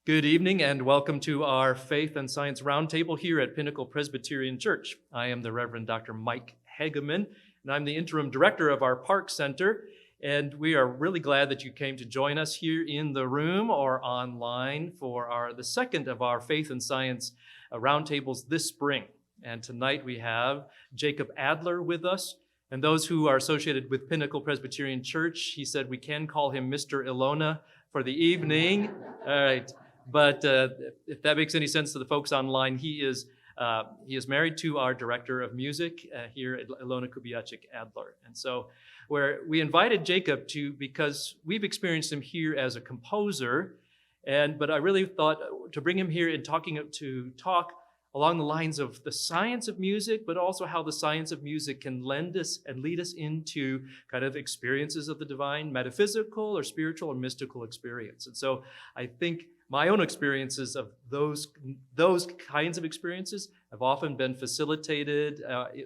Good evening and welcome to our Faith and Science Roundtable here at Pinnacle Presbyterian Church. I am the Reverend Dr. Mike Hageman, and I'm the interim director of our Park Center. And we are really glad that you came to join us here in the room or online for the second of our Faith and Science Roundtables this spring. And tonight we have Jacob Adler with us. And those who are associated with Pinnacle Presbyterian Church, he said we can call him Mr. Ilona for the evening. All right. But if that makes any sense to the folks online, he is married to our director of music here at Ilona Kubiacik Adler. And so we invited Jacob because we've experienced him here as a composer, but I really thought to bring him here and talk along the lines of the science of music, but also how the science of music can lend us and lead us into kind of experiences of the divine, metaphysical or spiritual or mystical experience. And so I think my own experiences of those kinds of experiences have often been facilitated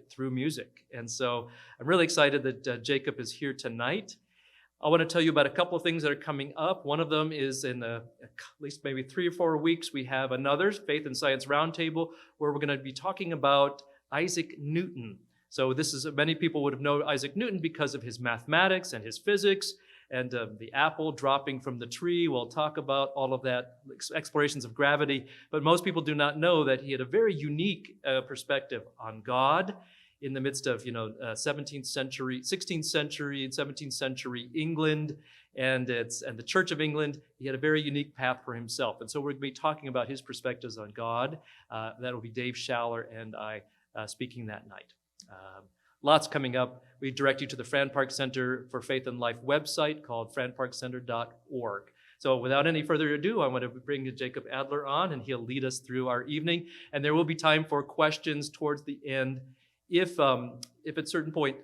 through music. And so I'm really excited that Jacob is here tonight. I want to tell you about a couple of things that are coming up. One of them is in at least maybe 3 or 4 weeks, we have another Faith and Science Roundtable where we're going to be talking about Isaac Newton. So many people would have known Isaac Newton because of his mathematics and his physics and the apple dropping from the tree. We'll talk about all of that, explorations of gravity. But most people do not know that he had a very unique perspective on God in the midst of 16th century and 17th century England and the Church of England. He had a very unique path for himself. And so we're going to be talking about his perspectives on God. That will be Dave Schaller and I speaking that night. Lots coming up. We direct you to the Fran Park Center for Faith and Life website called franparkcenter.org. So without any further ado, I want to bring Jacob Adler on, and he'll lead us through our evening. And there will be time for questions towards the end. If at a certain point,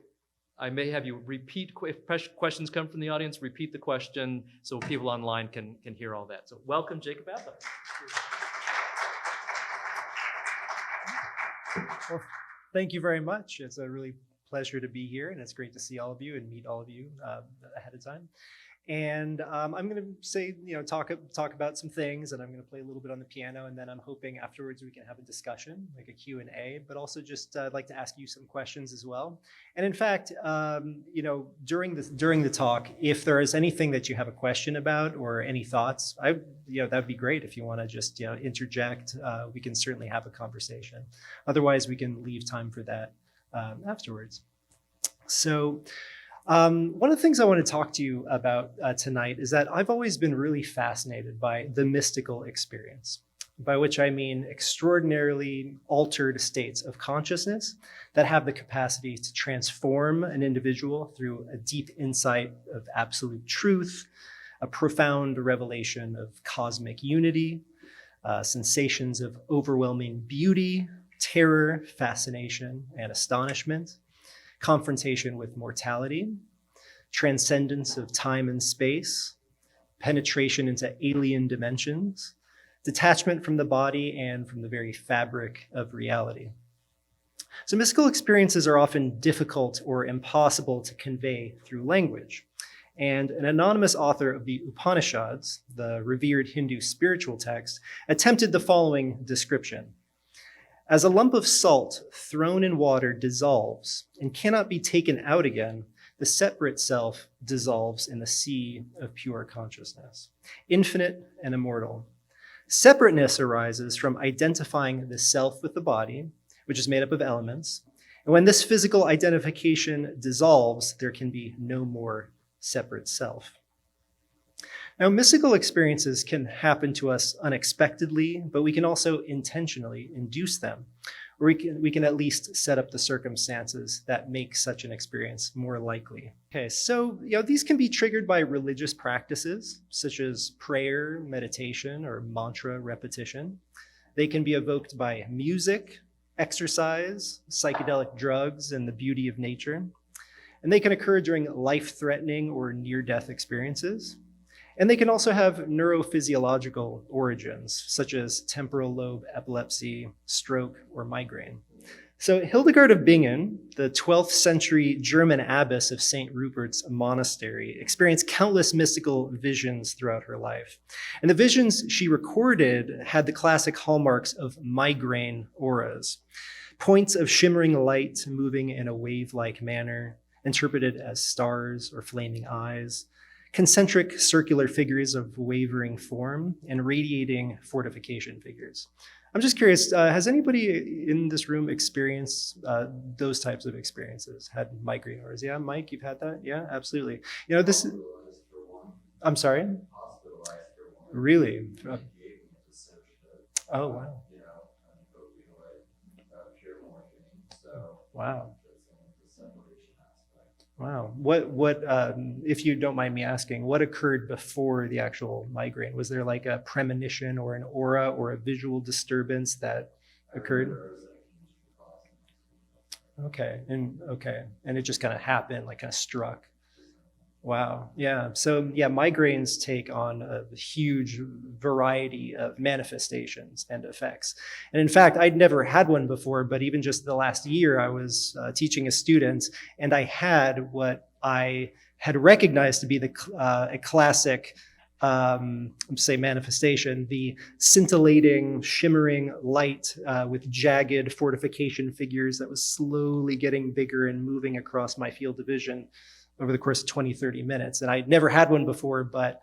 I may have you repeat, if questions come from the audience, repeat the question so people online can hear all that. So welcome, Jacob Adler. Well, thank you very much. It's a really pleasure to be here, and it's great to see all of you and meet all of you ahead of time. And I'm going to say, talk about some things, and I'm going to play a little bit on the piano, and then I'm hoping afterwards we can have a discussion, like a Q&A, but also just I'd like to ask you some questions as well. And in fact, during the talk, if there is anything that you have a question about or any thoughts, that'd be great if you want to just interject. We can certainly have a conversation. Otherwise, we can leave time for that afterwards. So. One of the things I want to talk to you about tonight is that I've always been really fascinated by the mystical experience, by which I mean extraordinarily altered states of consciousness that have the capacity to transform an individual through a deep insight of absolute truth, a profound revelation of cosmic unity, sensations of overwhelming beauty, terror, fascination, and astonishment, confrontation with mortality, transcendence of time and space, penetration into alien dimensions, detachment from the body and from the very fabric of reality. So mystical experiences are often difficult or impossible to convey through language. And an anonymous author of the Upanishads, the revered Hindu spiritual text, attempted the following description. As a lump of salt thrown in water dissolves and cannot be taken out again, the separate self dissolves in the sea of pure consciousness, infinite and immortal. Separateness arises from identifying the self with the body, which is made up of elements. And when this physical identification dissolves, there can be no more separate self. Now, mystical experiences can happen to us unexpectedly, but we can also intentionally induce them, or we can at least set up the circumstances that make such an experience more likely. Okay, so these can be triggered by religious practices, such as prayer, meditation, or mantra repetition. They can be evoked by music, exercise, psychedelic drugs, and the beauty of nature. And they can occur during life-threatening or near-death experiences. And they can also have neurophysiological origins, such as temporal lobe epilepsy, stroke, or migraine. So Hildegard of Bingen, the 12th century German abbess of St. Rupert's Monastery, experienced countless mystical visions throughout her life. And the visions she recorded had the classic hallmarks of migraine auras, points of shimmering light moving in a wave-like manner, interpreted as stars or flaming eyes, concentric circular figures of wavering form, and radiating fortification figures. I'm just curious, has anybody in this room experienced those types of experiences, had migraine auras? Yeah, Mike, you've had that? Yeah, absolutely. You know, this is, I'm sorry? Really? Oh, wow. Wow. Wow. What, if you don't mind me asking, what occurred before the actual migraine? Was there like a premonition or an aura or a visual disturbance that occurred? Okay. And it just kind of happened, like kind of struck. Wow. Yeah. So yeah, migraines take on a huge variety of manifestations and effects. And in fact, I'd never had one before, but even just the last year, I was teaching a student, and I had what I had recognized to be a classic, say, manifestation, the scintillating, shimmering light with jagged fortification figures that was slowly getting bigger and moving across my field of vision over the course of 20, 30 minutes. And I'd never had one before, but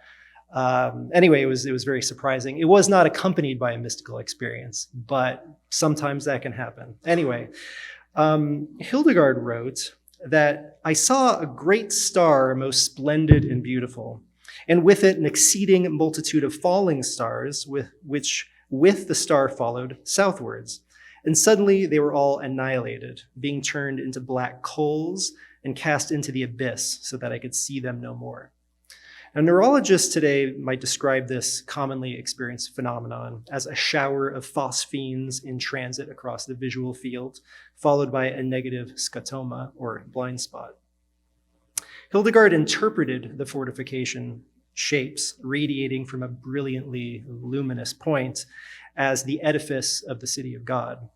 anyway, it was very surprising. It was not accompanied by a mystical experience, but sometimes that can happen. Anyway, Hildegard wrote that I saw a great star, most splendid and beautiful, and with it an exceeding multitude of falling stars, which with the star followed southwards. And suddenly they were all annihilated, being turned into black coals and cast into the abyss so that I could see them no more. Now, neurologists today might describe this commonly experienced phenomenon as a shower of phosphenes in transit across the visual field, followed by a negative scotoma or blind spot. Hildegard interpreted the fortification shapes radiating from a brilliantly luminous point as the edifice of the city of God.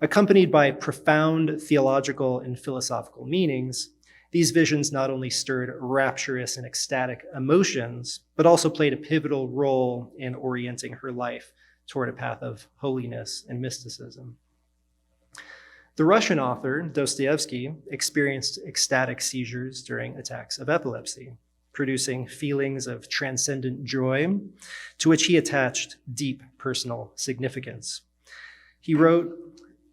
Accompanied by profound theological and philosophical meanings, these visions not only stirred rapturous and ecstatic emotions, but also played a pivotal role in orienting her life toward a path of holiness and mysticism. The Russian author, Dostoevsky, experienced ecstatic seizures during attacks of epilepsy, producing feelings of transcendent joy to which he attached deep personal significance. He wrote,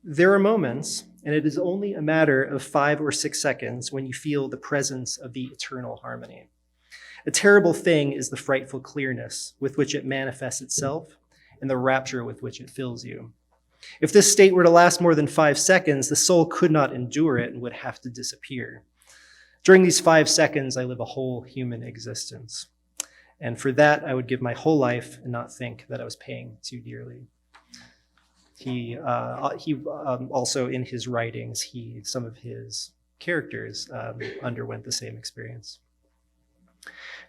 "There are moments, and it is only a matter of 5 or 6 seconds, when you feel the presence of the eternal harmony. A terrible thing is the frightful clearness with which it manifests itself and the rapture with which it fills you. If this state were to last more than 5 seconds, the soul could not endure it and would have to disappear. During these 5 seconds, I live a whole human existence. And for that, I would give my whole life and not think that I was paying too dearly." He also, in his writings, some of his characters underwent the same experience.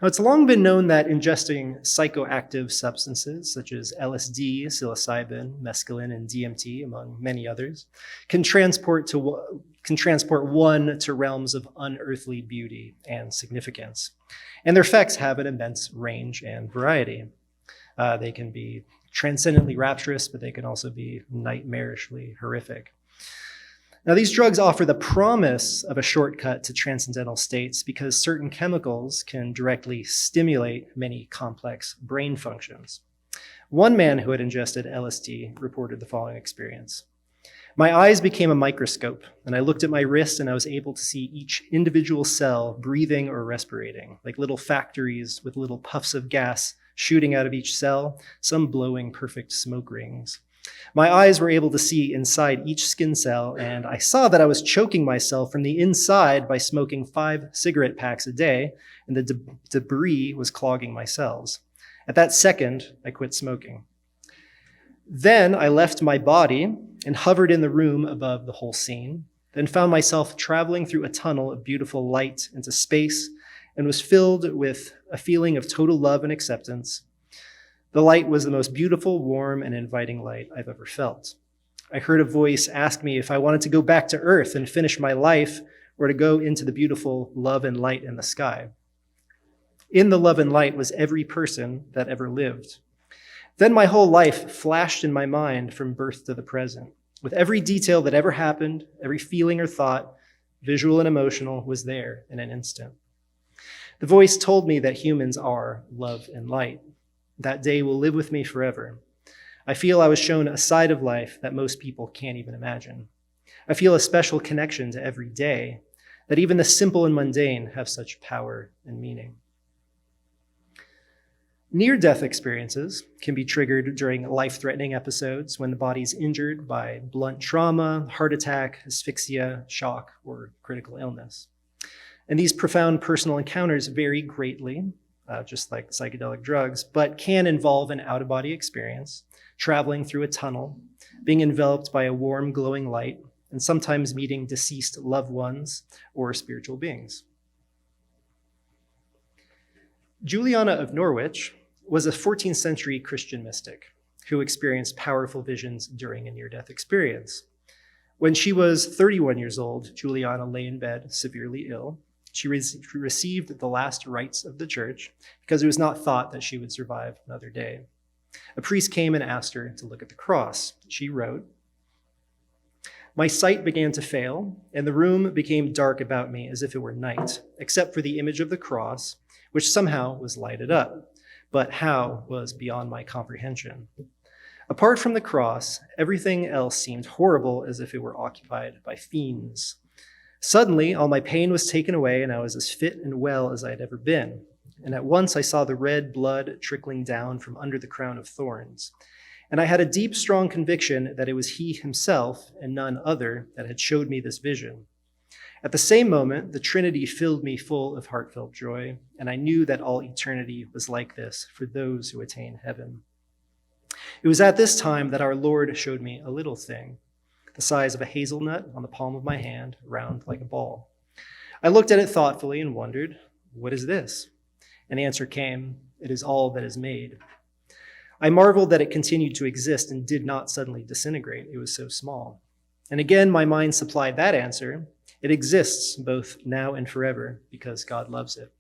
Now, it's long been known that ingesting psychoactive substances such as LSD, psilocybin, mescaline, and DMT, among many others, can transport one to realms of unearthly beauty and significance. And their effects have an immense range and variety. They can be transcendently rapturous, but they can also be nightmarishly horrific. Now, these drugs offer the promise of a shortcut to transcendental states because certain chemicals can directly stimulate many complex brain functions. One man who had ingested LSD reported the following experience. "My eyes became a microscope, and I looked at my wrist and I was able to see each individual cell breathing or respirating, like little factories with little puffs of gas shooting out of each cell, some blowing perfect smoke rings. My eyes were able to see inside each skin cell, and I saw that I was choking myself from the inside by smoking 5 cigarette packs a day, and the debris was clogging my cells. At that second, I quit smoking. Then I left my body and hovered in the room above the whole scene, then found myself traveling through a tunnel of beautiful light into space and was filled with a feeling of total love and acceptance. The light was the most beautiful, warm, and inviting light I've ever felt. I heard a voice ask me if I wanted to go back to earth and finish my life or to go into the beautiful love and light in the sky. In the love and light was every person that ever lived. Then my whole life flashed in my mind from birth to the present, with every detail that ever happened, every feeling or thought, visual and emotional, was there in an instant. The voice told me that humans are love and light. That day will live with me forever. I feel I was shown a side of life that most people can't even imagine. I feel a special connection to every day, that even the simple and mundane have such power and meaning. Near-death experiences can be triggered during life-threatening episodes when the body is injured by blunt trauma, heart attack, asphyxia, shock, or critical illness. And these profound personal encounters vary greatly, just like psychedelic drugs, but can involve an out-of-body experience, traveling through a tunnel, being enveloped by a warm, glowing light, and sometimes meeting deceased loved ones or spiritual beings. Juliana of Norwich was a 14th century Christian mystic who experienced powerful visions during a near-death experience. When she was 31 years old, Juliana lay in bed severely ill. She received the last rites of the church because it was not thought that she would survive another day. A priest came and asked her to look at the cross. She wrote, "My sight began to fail, and the room became dark about me as if it were night, except for the image of the cross, which somehow was lighted up, but how was beyond my comprehension. Apart from the cross, everything else seemed horrible, as if it were occupied by fiends. Suddenly, all my pain was taken away, and I was as fit and well as I had ever been. And at once I saw the red blood trickling down from under the crown of thorns. And I had a deep, strong conviction that it was he himself and none other that had showed me this vision. At the same moment, the Trinity filled me full of heartfelt joy, and I knew that all eternity was like this for those who attain heaven. It was at this time that our Lord showed me a little thing, the size of a hazelnut on the palm of my hand, round like a ball. I looked at it thoughtfully and wondered, 'What is this?' And the answer came, 'It is all that is made.' I marveled that it continued to exist and did not suddenly disintegrate. It was so small. And again, my mind supplied that answer. It exists both now and forever because God loves it."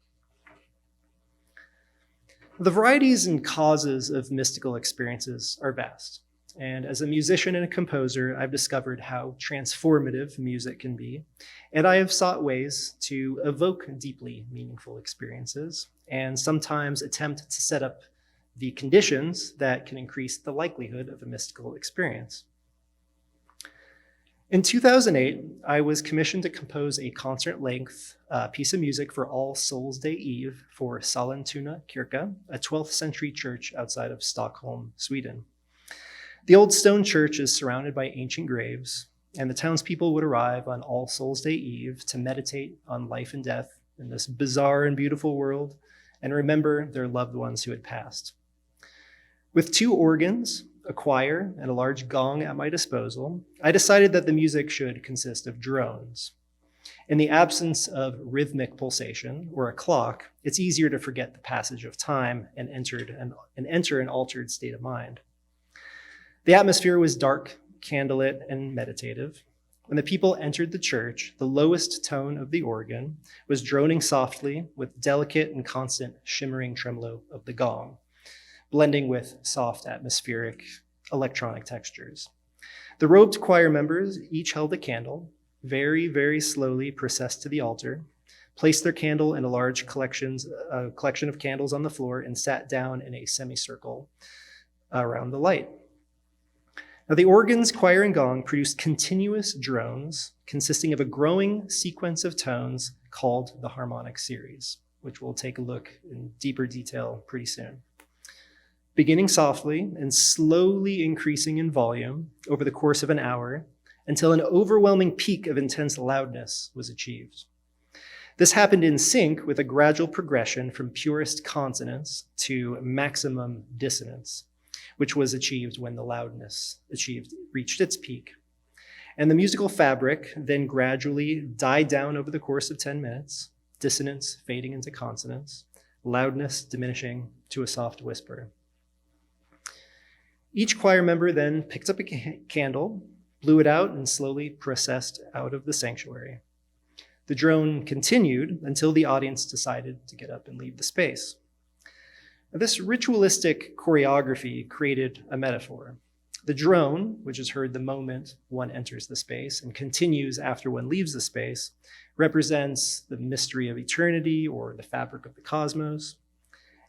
The varieties and causes of mystical experiences are vast. And as a musician and a composer, I've discovered how transformative music can be. And I have sought ways to evoke deeply meaningful experiences and sometimes attempt to set up the conditions that can increase the likelihood of a mystical experience. In 2008, I was commissioned to compose a concert-length piece of music for All Souls Day Eve for Sollentuna Kyrka, a 12th century church outside of Stockholm, Sweden. The old stone church is surrounded by ancient graves, and the townspeople would arrive on All Souls Day Eve to meditate on life and death in this bizarre and beautiful world and remember their loved ones who had passed. With 2 organs, a choir, and a large gong at my disposal, I decided that the music should consist of drones. In the absence of rhythmic pulsation or a clock, it's easier to forget the passage of time and enter an altered state of mind. The atmosphere was dark, candlelit, and meditative. When the people entered the church, the lowest tone of the organ was droning softly with delicate and constant shimmering tremolo of the gong, blending with soft atmospheric electronic textures. The robed choir members each held a candle, very, very slowly processed to the altar, placed their candle in a large collection of candles on the floor, and sat down in a semicircle around the light. Now, the organs, choir, and gong produced continuous drones consisting of a growing sequence of tones called the harmonic series, which we'll take a look in deeper detail pretty soon. Beginning softly and slowly increasing in volume over the course of an hour until an overwhelming peak of intense loudness was achieved. This happened in sync with a gradual progression from purest consonance to maximum dissonance, which was achieved when the loudness reached its peak. And the musical fabric then gradually died down over the course of 10 minutes, dissonance fading into consonance, loudness diminishing to a soft whisper. Each choir member then picked up a candle blew it out, and slowly processed out of the sanctuary. The drone continued until the audience decided to get up and leave the space. Now, this ritualistic choreography created a metaphor. The drone, which is heard the moment one enters the space and continues after one leaves the space, represents the mystery of eternity or the fabric of the cosmos.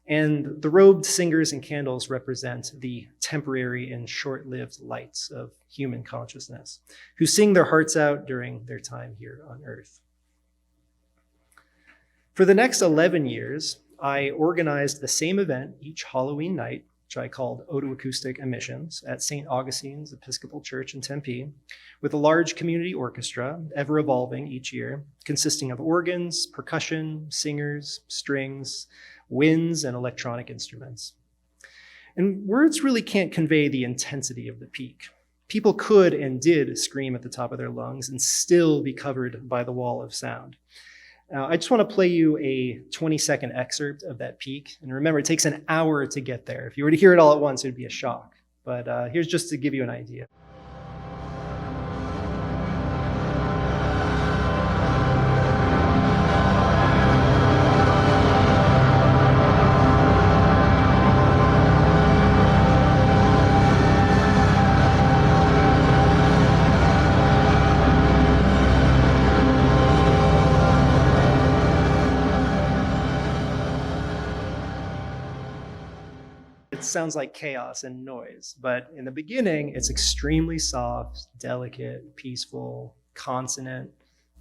And the robed singers and candles represent the temporary and short-lived lights of human consciousness, who sing their hearts out during their time here on earth. For the next 11 years, I organized the same event each Halloween night, which I called Otoacoustic Emissions, at St. Augustine's Episcopal Church in Tempe, with a large community orchestra, ever evolving each year, consisting of organs, percussion, singers, strings, winds, and electronic instruments. And words really can't convey the intensity of the peak. People could and did scream at the top of their lungs and still be covered by the wall of sound. Now, I just want to play you a 20-second excerpt of that peak. And remember, it takes an hour to get there. If you were to hear it all at once, it would be a shock. But here's just to give you an idea. It sounds like chaos and noise, but in the beginning, it's extremely soft, delicate, peaceful, consonant,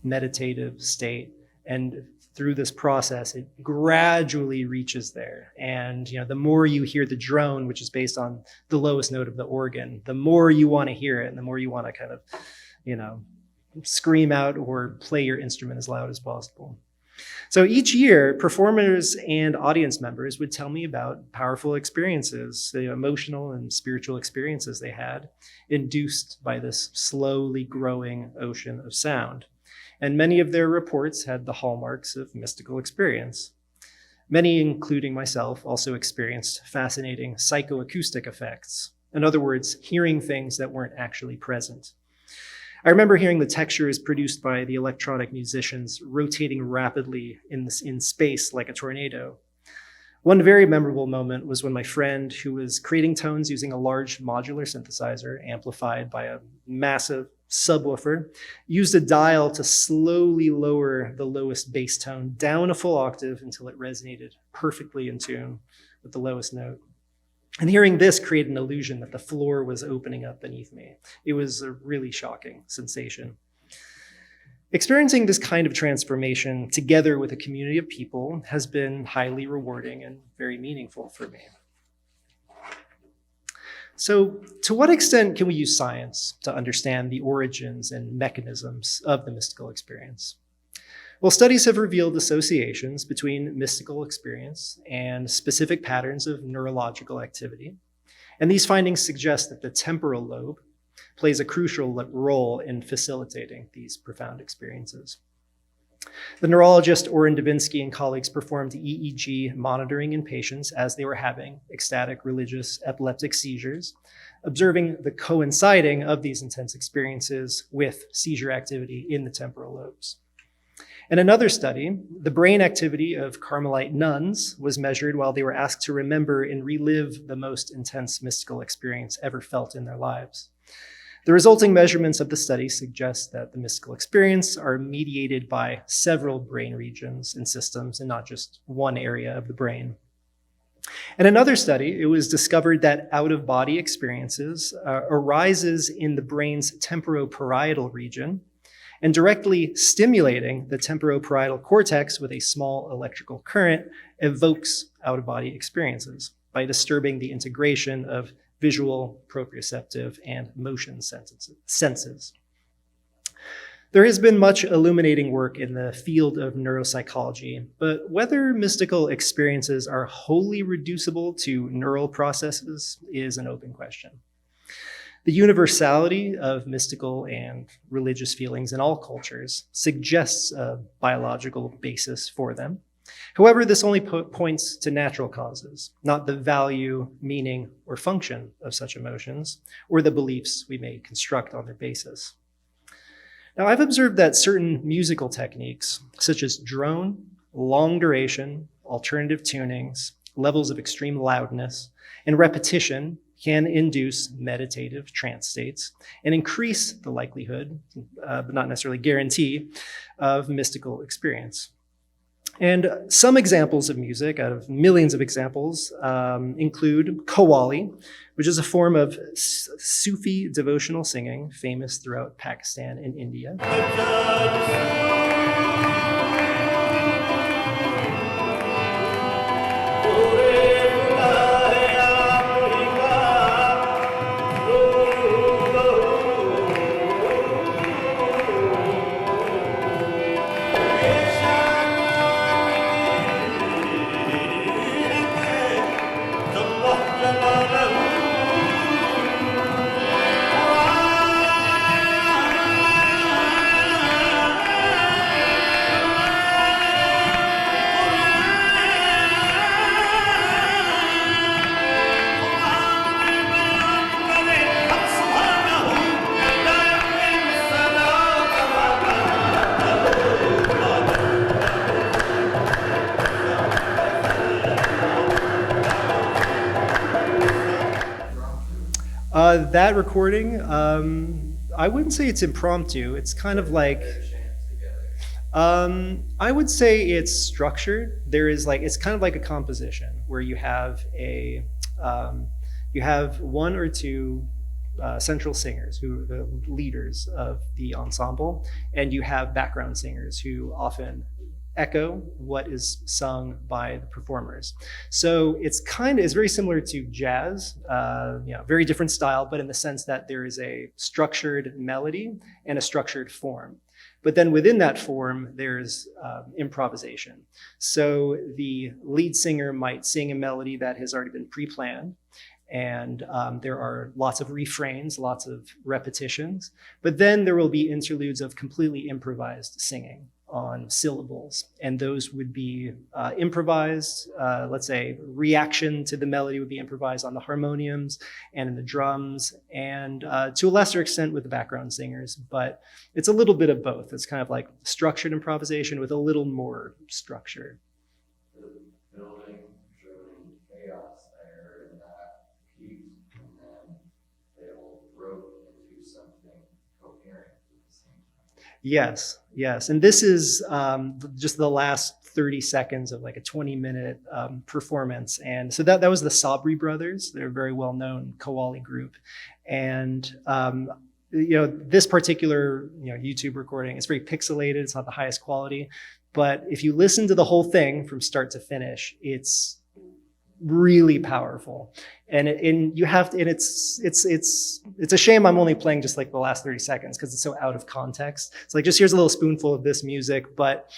meditative state. And through this process, it gradually reaches there. And the more you hear the drone, which is based on the lowest note of the organ, the more you want to hear it, and the more you want to kind of, scream out or play your instrument as loud as possible. So each year, performers and audience members would tell me about powerful experiences, the emotional and spiritual experiences they had, induced by this slowly growing ocean of sound. And many of their reports had the hallmarks of mystical experience. Many, including myself, also experienced fascinating psychoacoustic effects. In other words, hearing things that weren't actually present. I remember hearing the textures produced by the electronic musicians rotating rapidly in space like a tornado. One very memorable moment was when my friend, who was creating tones using a large modular synthesizer amplified by a massive subwoofer, used a dial to slowly lower the lowest bass tone down a full octave until it resonated perfectly in tune with the lowest note. And hearing this created an illusion that the floor was opening up beneath me. It was a really shocking sensation. Experiencing this kind of transformation together with a community of people has been highly rewarding and very meaningful for me. So, to what extent can we use science to understand the origins and mechanisms of the mystical experience? Well, studies have revealed associations between mystical experience and specific patterns of neurological activity. And these findings suggest that the temporal lobe plays a crucial role in facilitating these profound experiences. The neurologist Orrin Devinsky and colleagues performed EEG monitoring in patients as they were having ecstatic religious epileptic seizures, observing the coinciding of these intense experiences with seizure activity in the temporal lobes. In another study, the brain activity of Carmelite nuns was measured while they were asked to remember and relive the most intense mystical experience ever felt in their lives. The resulting measurements of the study suggest that the mystical experience are mediated by several brain regions and systems and not just one area of the brain. In another study, it was discovered that out-of-body experiences arises in the brain's temporoparietal region, and directly stimulating the temporoparietal cortex with a small electrical current evokes out-of-body experiences by disturbing the integration of visual, proprioceptive, and motion senses. There has been much illuminating work in the field of neuropsychology, but whether mystical experiences are wholly reducible to neural processes is an open question. The universality of mystical and religious feelings in all cultures suggests a biological basis for them. However, this only points to natural causes, not the value, meaning, or function of such emotions, or the beliefs we may construct on their basis. Now, I've observed that certain musical techniques, such as drone, long duration, alternative tunings, levels of extreme loudness, and repetition can induce meditative trance states and increase the likelihood, but not necessarily guarantee, of mystical experience. And some examples of music, out of millions of examples, include Qawwali, which is a form of Sufi devotional singing famous throughout Pakistan and India. That recording, I wouldn't say it's impromptu. It's kind of like, I would say it's structured. There is like, it's kind of like a composition where you have one or two central singers who are the leaders of the ensemble, and you have background singers who often echo what is sung by the performers. So it's very similar to jazz, very different style, but in the sense that there is a structured melody and a structured form. But then within that form, there's improvisation. So the lead singer might sing a melody that has already been pre-planned, and there are lots of refrains, lots of repetitions, but then there will be interludes of completely improvised singing on syllables, and those would be improvised. Let's say reaction to the melody would be improvised on the harmoniums and in the drums, and to a lesser extent with the background singers, but it's a little bit of both. It's kind of like structured improvisation with a little more structure. Building, showing chaos there in that piece, and then they'll grow into something coherent at the same time. Yes. And this is just the last 30 seconds of like a 20-minute performance. And so that was the Sabri brothers. They're a very well-known Qawwali group. And this particular YouTube recording, it's very pixelated. It's not the highest quality. But if you listen to the whole thing from start to finish, it's really powerful. And it's a shame I'm only playing just like the last 30 seconds because it's so out of context. It's like, just here's a little spoonful of this music, but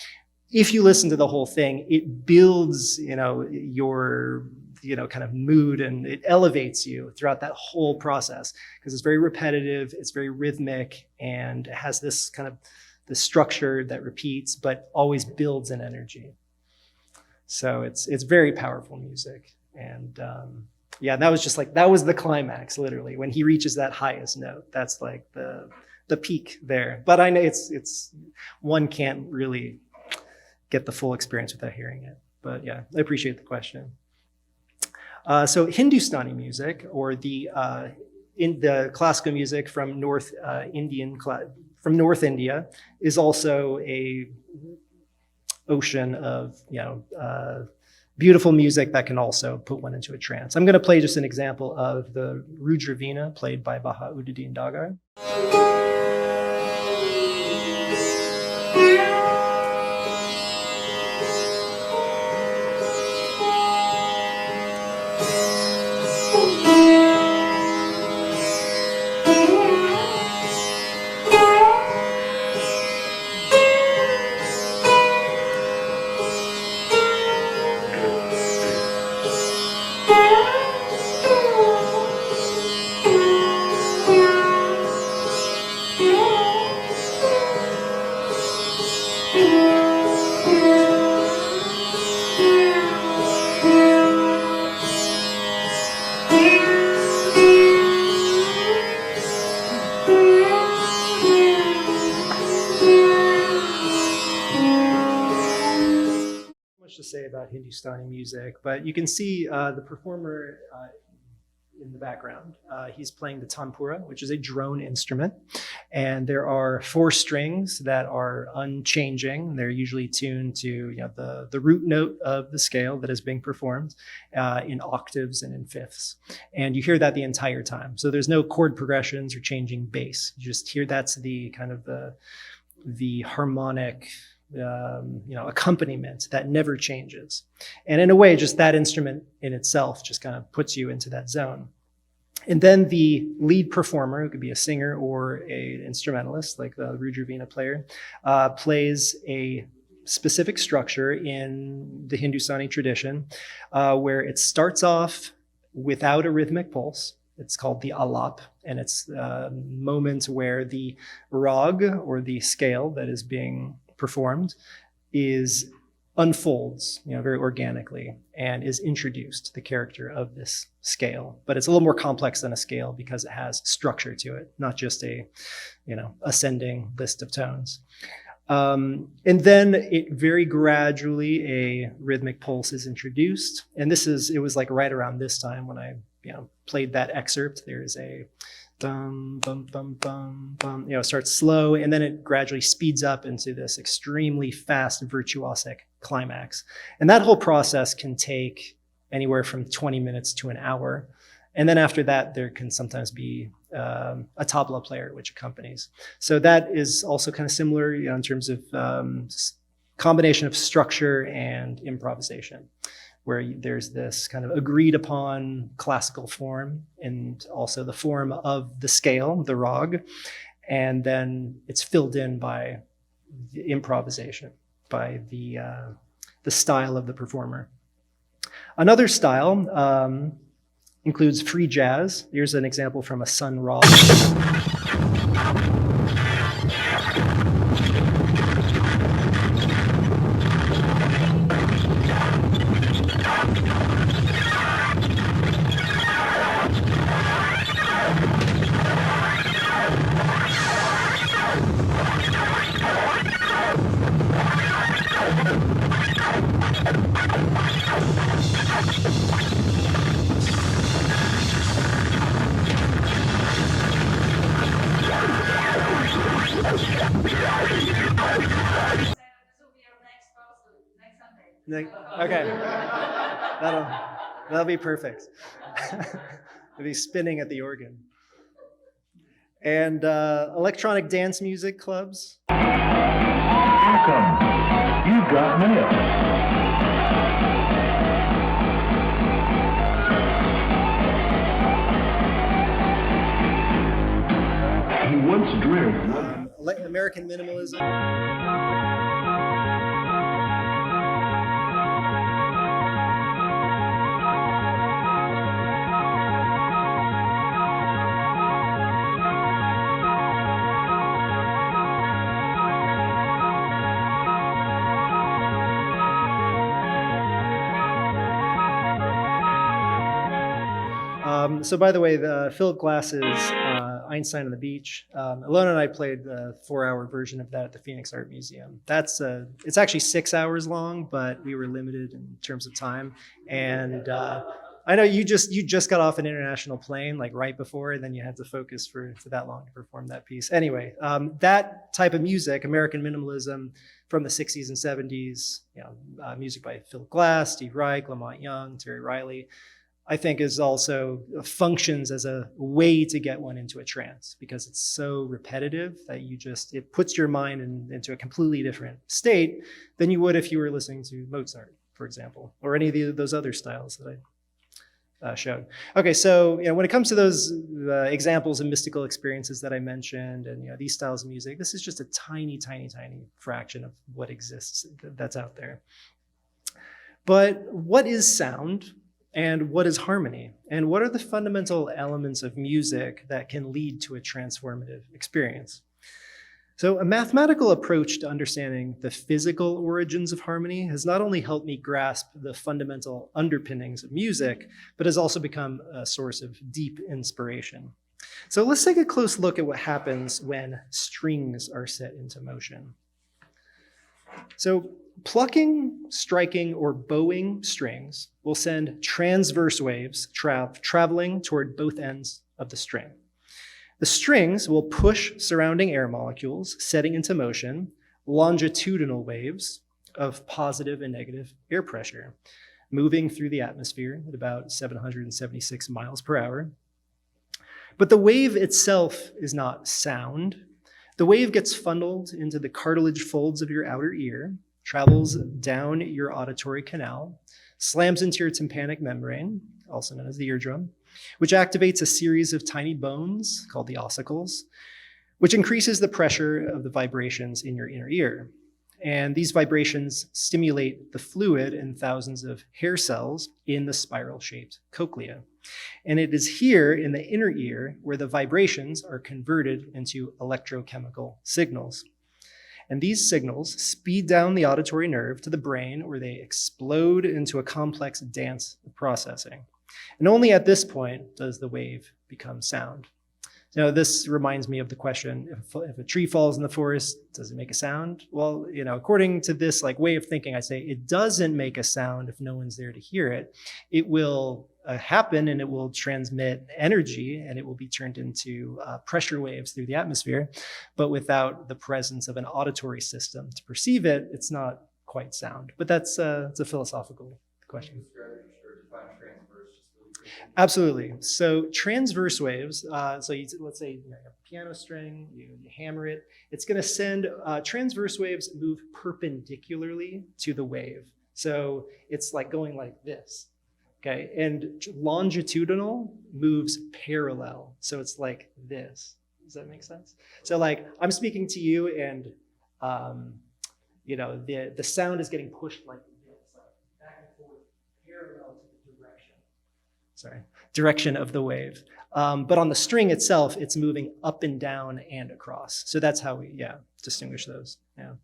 if you listen to the whole thing, it builds, your, kind of mood, and it elevates you throughout that whole process because it's very repetitive, it's very rhythmic, and it has this kind of the structure that repeats, but always builds in energy. So it's very powerful music. And that was the climax, literally, when he reaches that highest note. That's like the peak there. But I know it's one can't really get the full experience without hearing it. But yeah, I appreciate the question. So Hindustani music, or the classical music from North India, is also a ocean of beautiful music that can also put one into a trance. I'm going to play just an example of the Rudravina played by Bahauddin Dagar. about Hindustani music, but you can see the performer in the background. He's playing the tanpura, which is a drone instrument. And there are 4 strings that are unchanging. They're usually tuned to the root note of the scale that is being performed in octaves and in fifths. And you hear that the entire time. So there's no chord progressions or changing bass. You just hear that's the kind of the harmonic accompaniment that never changes. And in a way, just that instrument in itself just kind of puts you into that zone. And then the lead performer, who could be a singer or an instrumentalist, like the Rudra player, plays a specific structure in the Hindustani tradition where it starts off without a rhythmic pulse. It's called the alap, and it's a moment where the rag, or the scale that is being performed, unfolds, very organically, and is introduced to the character of this scale. But it's a little more complex than a scale because it has structure to it, not just a, ascending list of tones. And then it very gradually, a rhythmic pulse is introduced. And it was like right around this time when I, played that excerpt. There's a bum, bum, bum, bum, bum, it starts slow, and then it gradually speeds up into this extremely fast virtuosic climax. And that whole process can take anywhere from 20 minutes to an hour. And then after that, there can sometimes be a tabla player which accompanies. So that is also kind of similar, in terms of combination of structure and improvisation, where there's this kind of agreed upon classical form and also the form of the scale, the rag, and then it's filled in by the improvisation, by the style of the performer. Another style includes free jazz. Here's an example from a Sun Ra. Okay, that'll be perfect. It'll be spinning at the organ. And electronic dance music clubs. Here comes. You've got mail. He once dreamed. American minimalism. So by the way, Philip Glass's Einstein on the Beach, Alona and I played the 4-hour version of that at the Phoenix Art Museum. It's actually 6 hours long, but we were limited in terms of time. And I know you just got off an international plane like right before, and then you had to focus for that long to perform that piece. Anyway, that type of music, American minimalism from the 60s and 70s, music by Philip Glass, Steve Reich, Lamont Young, Terry Riley, I think is also functions as a way to get one into a trance, because it's so repetitive that it puts your mind into a completely different state than you would if you were listening to Mozart, for example, or any of those other styles that I showed. Okay, so when it comes to those examples of mystical experiences that I mentioned, and these styles of music, this is just a tiny, tiny, tiny fraction of what exists that's out there. But what is sound? And what is harmony? And what are the fundamental elements of music that can lead to a transformative experience? So a mathematical approach to understanding the physical origins of harmony has not only helped me grasp the fundamental underpinnings of music, but has also become a source of deep inspiration. So let's take a close look at what happens when strings are set into motion. So Plucking, striking, or bowing strings will send transverse waves traveling toward both ends of the string. The strings will push surrounding air molecules, setting into motion longitudinal waves of positive and negative air pressure, moving through the atmosphere at about 776 miles per hour. But the wave itself is not sound. The wave gets funneled into the cartilage folds of your outer ear, travels down your auditory canal, slams into your tympanic membrane, also known as the eardrum, which activates a series of tiny bones called the ossicles, which increases the pressure of the vibrations in your inner ear. And these vibrations stimulate the fluid in thousands of hair cells in the spiral-shaped cochlea. And it is here in the inner ear where the vibrations are converted into electrochemical signals. And these signals speed down the auditory nerve to the brain, where they explode into a complex dance of processing. And only at this point does the wave become sound. Now, this reminds me of the question, if a tree falls in the forest, does it make a sound? Well, according to this way of thinking, I say it doesn't make a sound if no one's there to hear it. It will happen, and it will transmit energy, and it will be turned into pressure waves through the atmosphere. But without the presence of an auditory system to perceive it, it's not quite sound. But it's a philosophical question. Absolutely. So transverse waves, let's say you have a piano string, you hammer it, it's going to send, transverse waves move perpendicularly to the wave. So it's like going like this, okay? And longitudinal moves parallel. So it's like this. Does that make sense? So I'm speaking to you, and the sound is getting pushed like this, back and forth, parallel to the direction of the wave. But on the string itself, it's moving up and down and across. So that's how we, distinguish those. Yeah.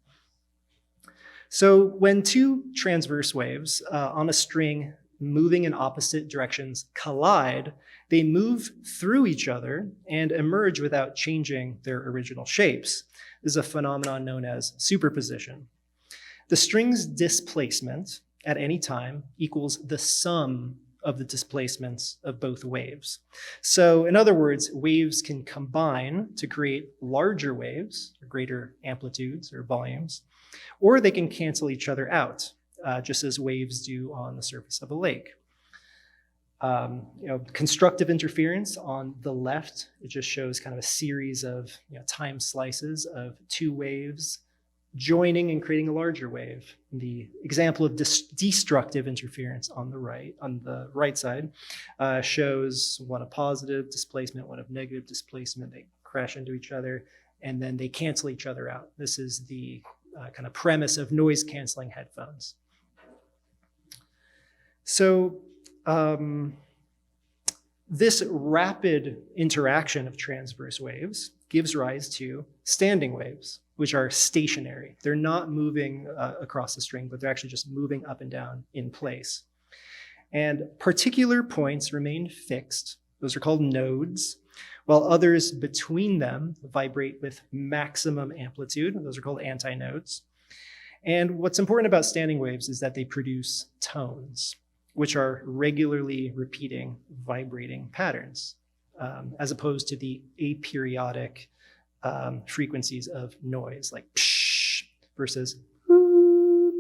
So when two transverse waves on a string moving in opposite directions collide, they move through each other and emerge without changing their original shapes. This is a phenomenon known as superposition. The string's displacement at any time equals the sum of the displacements of both waves. So in other words, waves can combine to create larger waves, or greater amplitudes or volumes, or they can cancel each other out, just as waves do on the surface of a lake. Constructive interference on the left, it just shows kind of a series of time slices of two waves joining and creating a larger wave. The example of destructive interference on the right side, shows one of positive displacement, one of negative displacement. They crash into each other, and then they cancel each other out. This is the kind of premise of noise canceling headphones. So this rapid interaction of transverse waves gives rise to standing waves, which are stationary. They're not moving across the string, but they're actually just moving up and down in place. And particular points remain fixed. Those are called nodes, while others between them vibrate with maximum amplitude. Those are called antinodes. And what's important about standing waves is that they produce tones, which are regularly repeating vibrating patterns, as opposed to the aperiodic frequencies of noise, like psh versus whoo.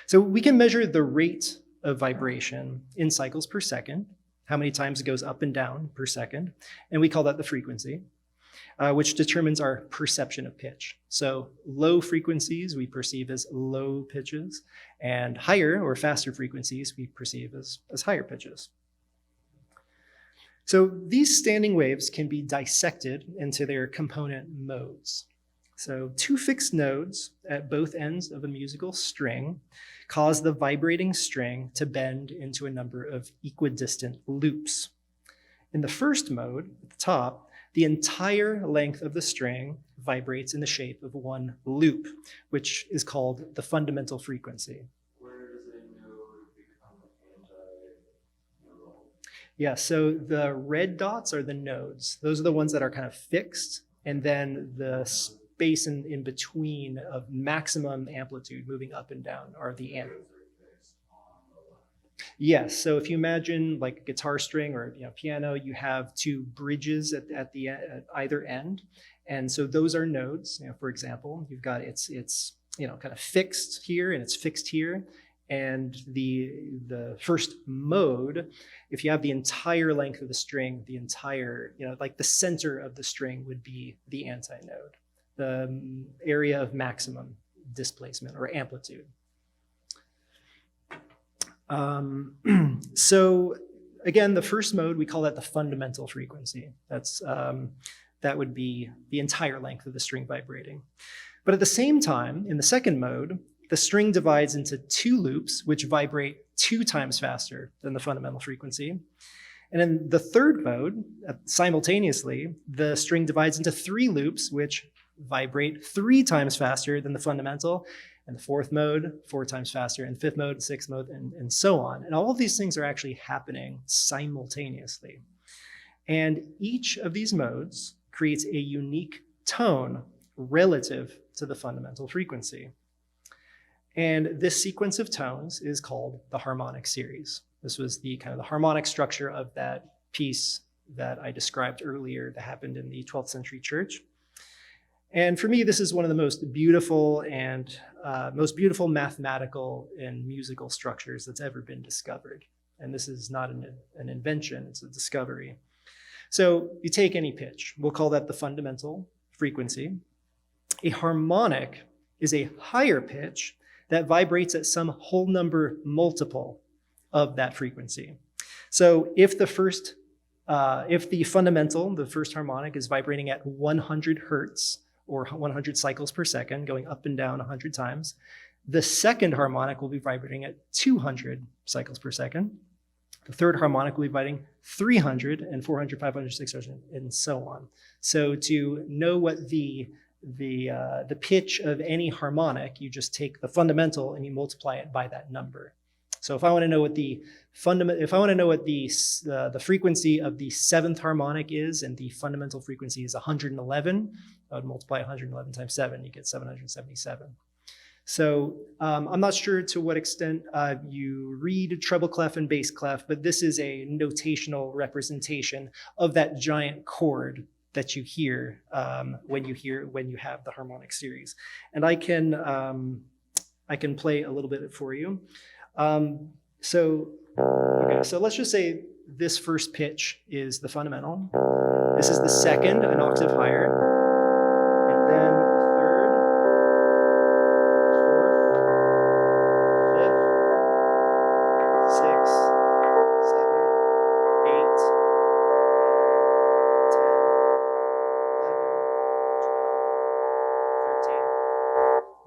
So we can measure the rate of vibration in cycles per second, how many times it goes up and down per second, and we call that the frequency, which determines our perception of pitch. So low frequencies we perceive as low pitches, and higher or faster frequencies we perceive as higher pitches. So these standing waves can be dissected into their component modes. So two fixed nodes at both ends of a musical string cause the vibrating string to bend into a number of equidistant loops. In the first mode, at the top, the entire length of the string vibrates in the shape of one loop, which is called the fundamental frequency. Where does a node become anti-nodal? Yeah, so the red dots are the nodes. Those are the ones that are kind of fixed, and then the space in between of maximum amplitude moving up and down are the Yes. So if you imagine like a guitar string or piano, you have two bridges at either end, and so those are nodes. For example, you've got it's kind of fixed here and it's fixed here, and the first mode, if you have the entire length of the string, the entire like the center of the string would be the antinode, the area of maximum displacement or amplitude. So again, the first mode, we call that the fundamental frequency. That would be the entire length of the string vibrating. But at the same time, in the second mode, the string divides into two loops, which vibrate 2 times faster than the fundamental frequency. And in the third mode, simultaneously, the string divides into 3 loops, which vibrate 3 times faster than the fundamental. And the fourth mode, 4 times faster, and fifth mode, 6th mode, and so on. And all of these things are actually happening simultaneously. And each of these modes creates a unique tone relative to the fundamental frequency. And this sequence of tones is called the harmonic series. This was the kind of the harmonic structure of that piece that I described earlier that happened in the 12th century church. And for me, this is one of the most beautiful mathematical and musical structures that's ever been discovered. And this is not an invention, it's a discovery. So you take any pitch, we'll call that the fundamental frequency. A harmonic is a higher pitch that vibrates at some whole number multiple of that frequency. So if the fundamental, the first harmonic, is vibrating at 100 hertz, or 100 cycles per second, going up and down 100 times. The second harmonic will be vibrating at 200 cycles per second. The third harmonic will be vibrating 300 and 400, 500, 600, and so on. So to know what the pitch of any harmonic, you just take the fundamental and you multiply it by that number. So if I want to know what the frequency of the 7th harmonic is, and the fundamental frequency is 111, I would multiply 111 times 7, you get 777. So I'm not sure to what extent you read treble clef and bass clef, but this is a notational representation of that giant chord that you hear when you have the harmonic series. And I can play a little bit for you. So let's just say this first pitch is the fundamental. This is the second, an octave higher. And then the third, fourth, fifth, 6, 7, 8, 9, 10, 11, 12, 13,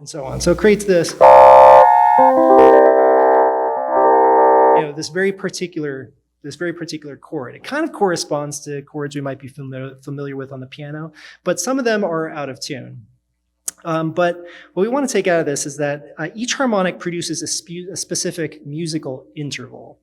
and so on. So it creates this, this very particular chord. It kind of corresponds to chords we might be familiar with on the piano, but some of them are out of tune. But what we want to take out of this is that each harmonic produces a specific musical interval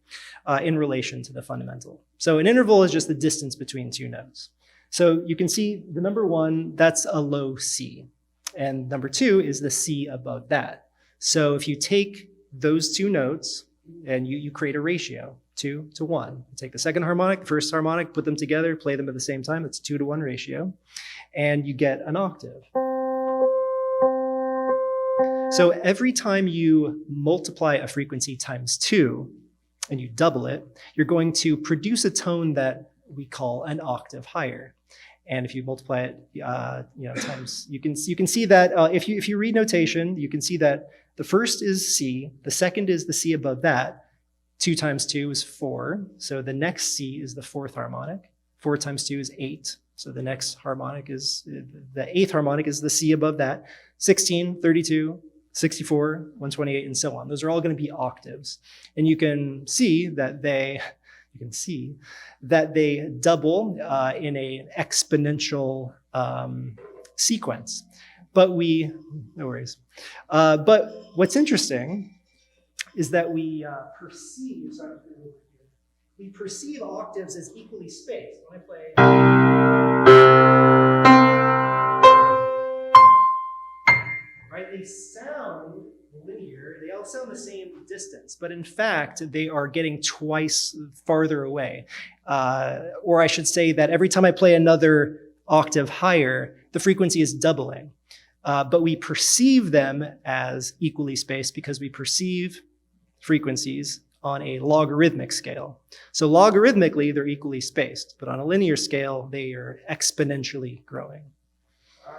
in relation to the fundamental. So an interval is just the distance between 2 notes. So you can see the number 1, that's a low C. And number 2 is the C above that. So if you take those 2 notes, and you create a ratio, 2 to 1. You take the second harmonic, the first harmonic, put them together, play them at the same time. It's 2 to 1 ratio. And you get an octave. So every time you multiply a frequency times 2, and you double it, you're going to produce a tone that we call an octave higher. And if you multiply it times, you can see that if you read notation, you can see that the first is C, the second is the C above that. 2 times 2 is 4, so the next C is the 4th harmonic. 4 times 2 is 8, so the next harmonic is, the 8th harmonic is the C above that. 16, 32, 64, 128, and so on. Those are all going to be octaves. And you can see that they double in an exponential sequence. But no worries. But what's interesting is that we perceive octaves as equally spaced. When I play, sound linear, they all sound the same distance, but in fact, they are getting twice farther away. Or I should say that every time I play another octave higher, the frequency is doubling. But we perceive them as equally spaced because we perceive frequencies on a logarithmic scale. So logarithmically, they're equally spaced, but on a linear scale, they are exponentially growing. I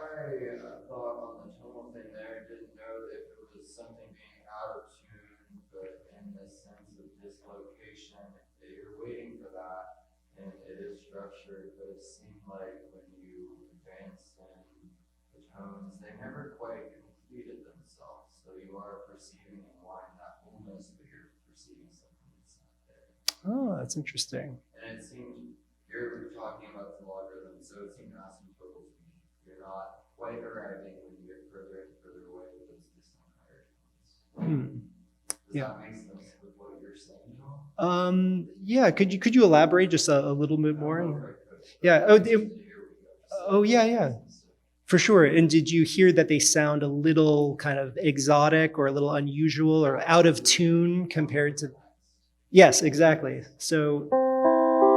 thought on the tonal thing there, didn't know if it was something being out of tune, but in the sense of dislocation, that you're waiting for that, and it is structured, but it seemed like when you advance in the tones, they never quite completed themselves. So you are perceiving in line that wholeness, but you're perceiving something that's not there. Oh, that's interesting. And it seemed, you're talking about the logarithm, so it seemed asymptotal to me. You're not quite arriving when you get further and further away with those distant higher tones. Does Yeah. that make sense with what you're saying, Tom? Yeah, could you elaborate just a little bit I don't know more? if I could, but Yeah, here we go. yeah. For sure. And did you hear that they sound a little kind of exotic or a little unusual or out of tune compared to? Yes, exactly. So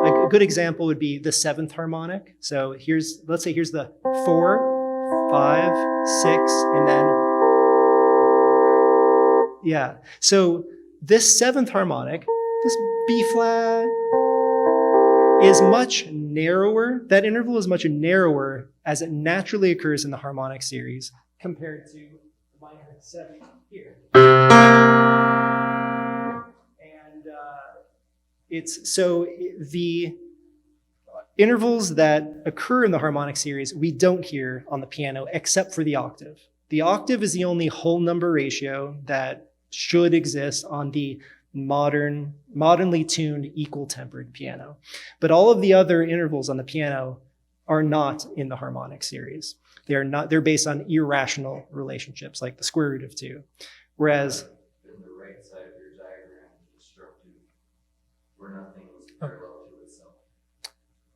a good example would be the seventh harmonic. So let's say here's the 4, 5, 6, and then, yeah. So this seventh harmonic, this B flat, is much narrower. That interval is much narrower as it naturally occurs in the harmonic series compared to the minor 7 here. And the intervals that occur in the harmonic series, we don't hear on the piano except for the octave. The octave is the only whole number ratio that should exist on the modernly tuned equal tempered piano. But all of the other intervals on the piano are not in the harmonic series. They're based on irrational relationships like the square root of 2. Whereas In the right side of your diagram, destructive, where nothing was parallel to itself.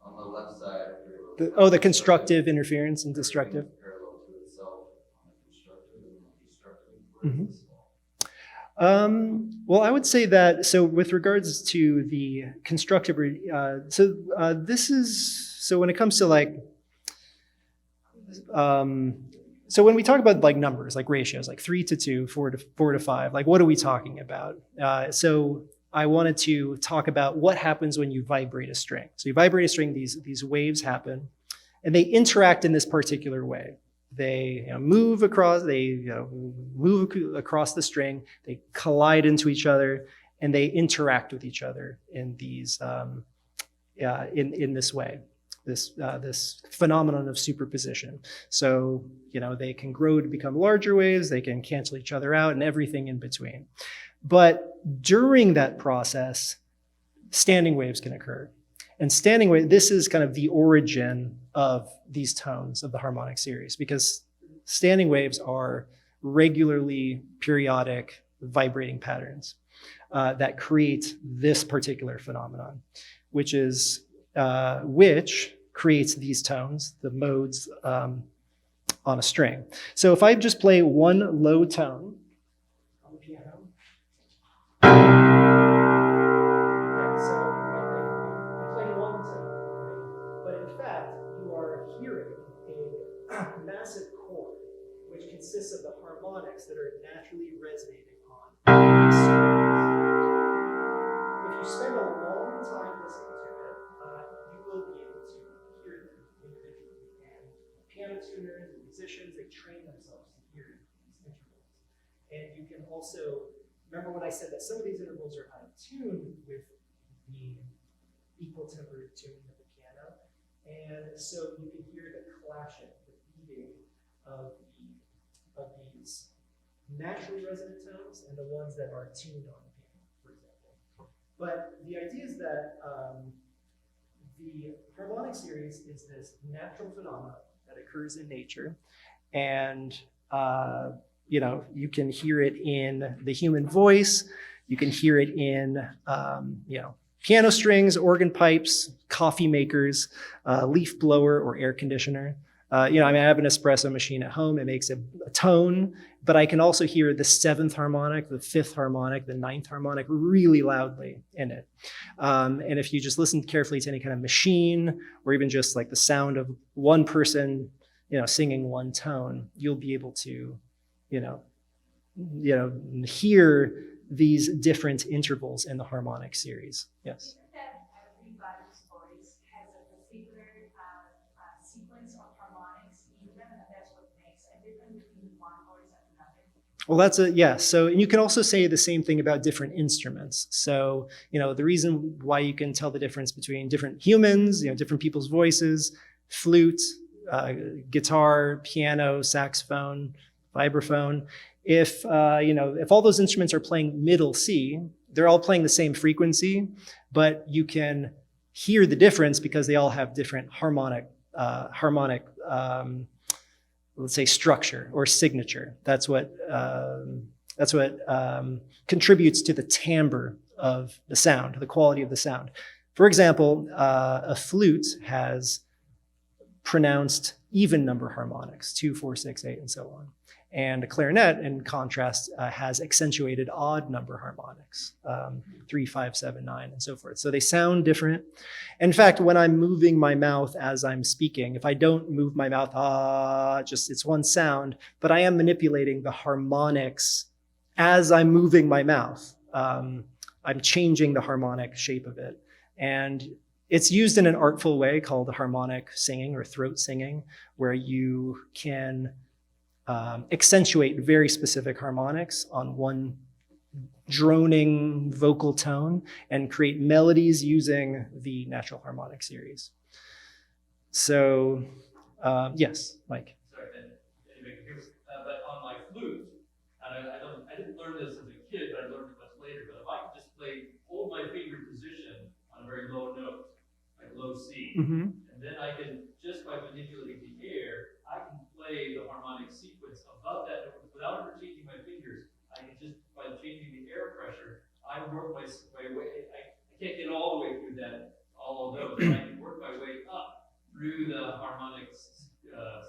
On the left side of your the constructive interference and destructive. parallel to itself on the constructive and the destructive. Mhm. Where is it? Well, I would say that, so with regards to the constructive, so when it comes to like, so when we talk about like numbers, like ratios, like 3 to 2, 4 to 5, like what are we talking about? So I wanted to talk about what happens when you vibrate a string. So you vibrate a string, these waves happen, and they interact in this particular way. They move across the string, they collide into each other, and they interact with each other in these in this way. This phenomenon of superposition. So they can grow to become larger waves, they can cancel each other out, and everything in between. But during that process, standing waves can occur. And standing wave, this is kind of the origin of these tones of the harmonic series, because standing waves are regularly periodic vibrating patterns that create this particular phenomenon, which creates these tones, the modes on a string. So if I just play one low tone on the piano, massive chord, which consists of the harmonics that are naturally resonating on these strings. If you spend a long time listening to it, you will be able to hear them individually. And piano tuners and musicians, they train themselves to hear these intervals. And you can also, remember when I said that some of these intervals are out of tune with the equal tempered tuning of the piano. And so you can hear the clashing, of these naturally resonant tones and the ones that are tuned on the piano, for example. But the idea is that the harmonic series is this natural phenomenon that occurs in nature, and you can hear it in the human voice, you can hear it in piano strings, organ pipes, coffee makers, leaf blower, or air conditioner. I have an espresso machine at home. It makes a tone, but I can also hear the 7th harmonic, the 5th harmonic, the 9th harmonic really loudly in it. And if you just listen carefully to any kind of machine, or even just like the sound of one person, singing one tone, you'll be able to, hear these different intervals in the harmonic series. Yes. That everybody's voice has a particular sequence of harmonics, even, and that's what makes a difference between one voice and another. Well, So, and you can also say the same thing about different instruments. So, the reason why you can tell the difference between different humans, different people's voices, flute, guitar, piano, saxophone, vibraphone. If all those instruments are playing middle C, they're all playing the same frequency, but you can hear the difference because they all have different harmonic, let's say, structure or signature. That's what contributes to the timbre of the sound, the quality of the sound. For example, a flute has pronounced even number harmonics, 2, 4, 6, 8, and so on. And a clarinet, in contrast, has accentuated odd number harmonics, 3, 5, 7, 9, and so forth. So they sound different. In fact, when I'm moving my mouth as I'm speaking, if I don't move my mouth, it's one sound, but I am manipulating the harmonics as I'm moving my mouth. I'm changing the harmonic shape of it. And it's used in an artful way called harmonic singing or throat singing, where you can accentuate very specific harmonics on one droning vocal tone and create melodies using the natural harmonic series. So, yes, Mike. Sorry, but on my flute, and I didn't learn this as a kid, but I learned it much later. But if I could just hold my finger position on a very low note, like low C, Mm-hmm. and then I can, just by manipulating the air, I can play the harmonic sequence above that note without ever changing my fingers. I can just, by changing the air pressure, I work my way. I can't get all the way through all of those, but I can work my way up through the harmonic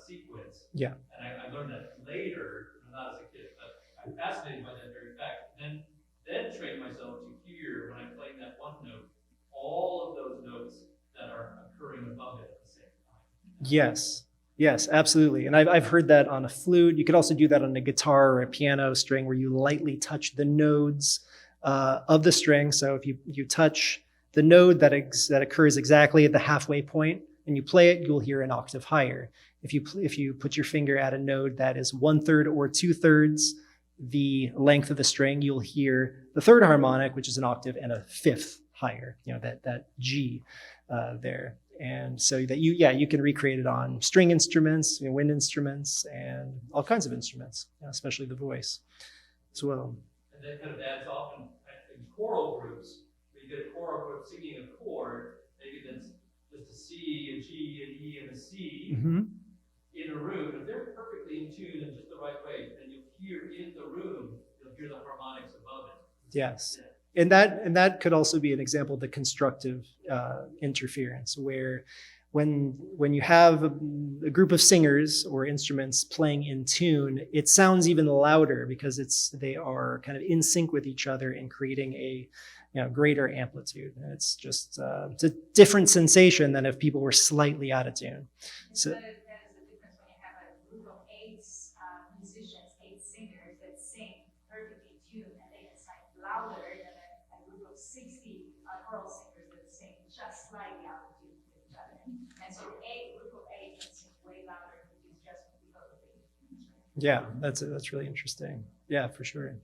sequence. Yeah. And I learned that later, not as a kid, but I'm fascinated by that very fact. Then train myself to hear, when I'm playing that one note, all of those notes that are occurring above it at the same time. Yes, absolutely. And I've heard that on a flute. You could also do that on a guitar or a piano string, where you lightly touch the nodes of the string. So if you touch the node that occurs exactly at the halfway point and you play it, you'll hear an octave higher. If you put your finger at a node that is 1/3 or 2/3 the length of the string, you'll hear the third harmonic, which is an octave and a fifth higher. That G there. And so that you can recreate it on string instruments, wind instruments, and all kinds of instruments, especially the voice as well. And that kind of adds often in choral groups, where you get a choral group singing a chord, maybe that's just a C, a G, an E, and a C in a room. If they're perfectly in tune in just the right way, then you'll hear in the room, you'll hear the harmonics above it. Yes. Yeah. And that could also be an example of the constructive interference, where when you have a group of singers or instruments playing in tune, it sounds even louder because they are kind of in sync with each other and creating a greater amplitude. And it's just it's a different sensation than if people were slightly out of tune. So. That is the difference when you have a group of 8 musicians, 8 singers that sing perfectly tuned, and they can sing louder than a group of 60 choral singers that sing just slightly out of tune with each other. And so a group of 8 can sing way louder than it's just because of the instruments. Yeah, that's really interesting. Yeah, for sure.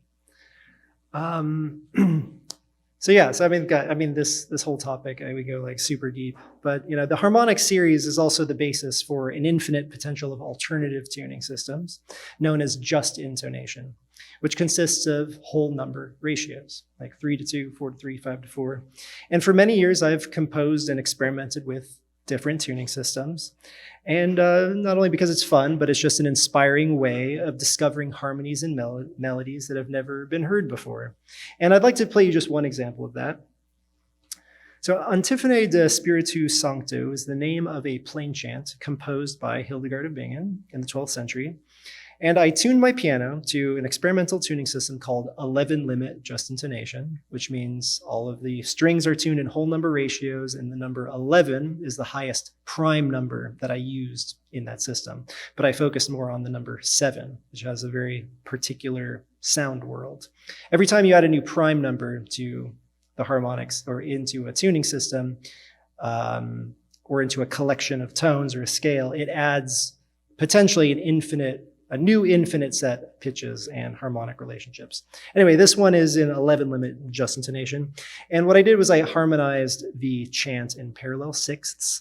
So this whole topic, we go like super deep, but the harmonic series is also the basis for an infinite potential of alternative tuning systems known as just intonation, which consists of whole number ratios, like 3-2, 4-3, 5-4. And for many years, I've composed and experimented with different tuning systems. And not only because it's fun, but it's just an inspiring way of discovering harmonies and melodies that have never been heard before. And I'd like to play you just one example of that. So Antiphone de Spiritu Sancto is the name of a plain chant composed by Hildegard of Bingen in the 12th century. And I tuned my piano to an experimental tuning system called 11 limit just intonation, which means all of the strings are tuned in whole number ratios, and the number 11 is the highest prime number that I used in that system. But I focused more on the number 7, which has a very particular sound world. Every time you add a new prime number to the harmonics or into a tuning system, or into a collection of tones or a scale, it adds potentially a new infinite set of pitches and harmonic relationships. Anyway, this one is in 11 limit just intonation. And what I did was I harmonized the chant in parallel sixths,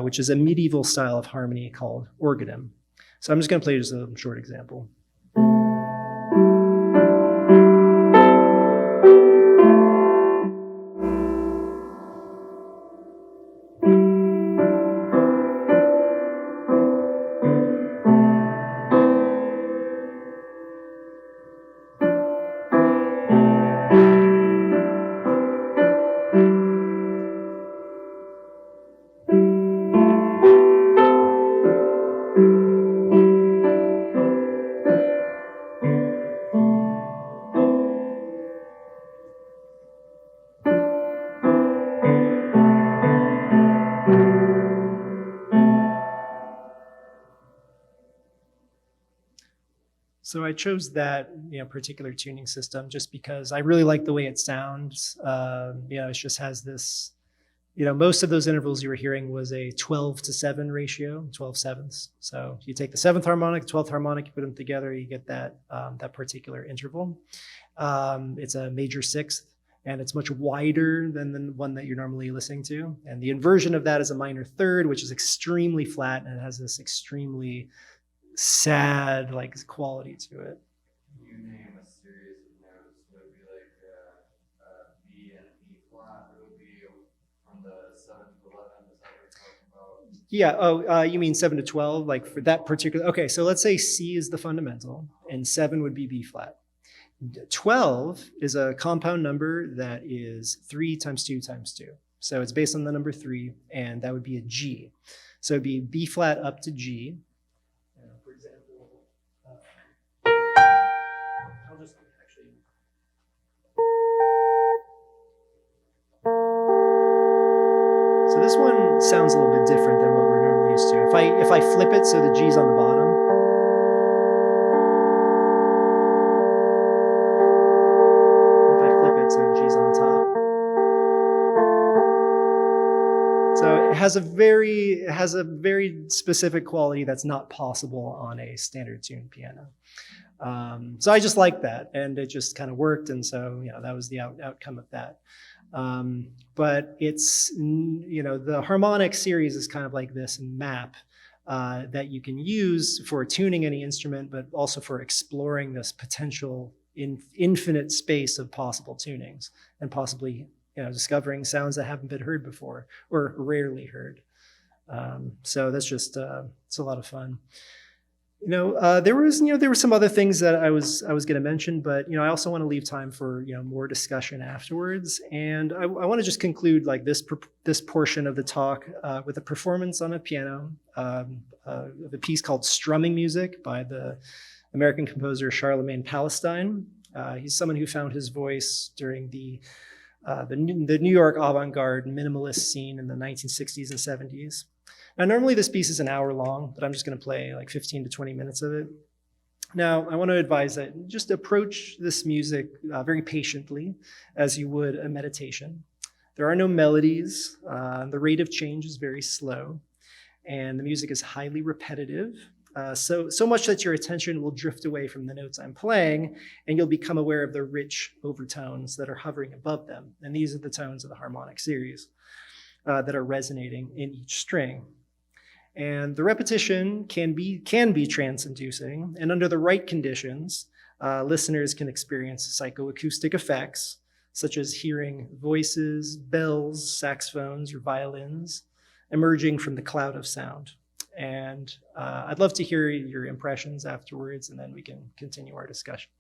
which is a medieval style of harmony called organum. So I'm just going to play just a short example. So I chose that particular tuning system just because I really like the way it sounds. It just has this, most of those intervals you were hearing was a 12-7 ratio, 12 sevenths. So you take the 7th harmonic, 12th harmonic, you put them together, you get that particular interval. It's a major sixth, and it's much wider than the one that you're normally listening to. And the inversion of that is a minor third, which is extremely flat, and it has this extremely sad quality to it. You name a series of notes, would it be like B and E flat? It would be from the 7 to 11. Is that what you're talking about? Yeah. Oh, you mean 7 to 12? Like for that particular? Okay. So let's say C is the fundamental, and 7 would be B flat. 12 is a compound number that is 3 times 2 times 2. So it's based on the number 3, and that would be a G. So it'd be B flat up to G. For example, I'll just actually. So this one sounds a little bit different than what we're normally used to. If I flip it so the G's on the bottom. If I flip it so the G's on top. So it has a very specific quality that's not possible on a standard tuned piano. So I just liked that, and it just kind of worked, and so that was the outcome of that. But it's the harmonic series is kind of like this map that you can use for tuning any instrument, but also for exploring this potential infinite space of possible tunings, and possibly discovering sounds that haven't been heard before or rarely heard. So that's just it's a lot of fun. There were some other things that I was going to mention, but I also want to leave time for more discussion afterwards. And I want to just conclude like this portion of the talk with a performance on a piano of a piece called "Strumming Music" by the American composer Charlemagne Palestine. He's someone who found his voice during the New York avant-garde minimalist scene in the 1960s and 70s. Now, normally this piece is an hour long, but I'm just going to play like 15 to 20 minutes of it. Now, I want to advise that just approach this music very patiently, as you would a meditation. There are no melodies. The rate of change is very slow, and the music is highly repetitive. So much that your attention will drift away from the notes I'm playing, and you'll become aware of the rich overtones that are hovering above them. And these are the tones of the harmonic series that are resonating in each string. And the repetition can be trance-inducing, and under the right conditions, listeners can experience psychoacoustic effects, such as hearing voices, bells, saxophones, or violins emerging from the cloud of sound. And I'd love to hear your impressions afterwards, and then we can continue our discussion.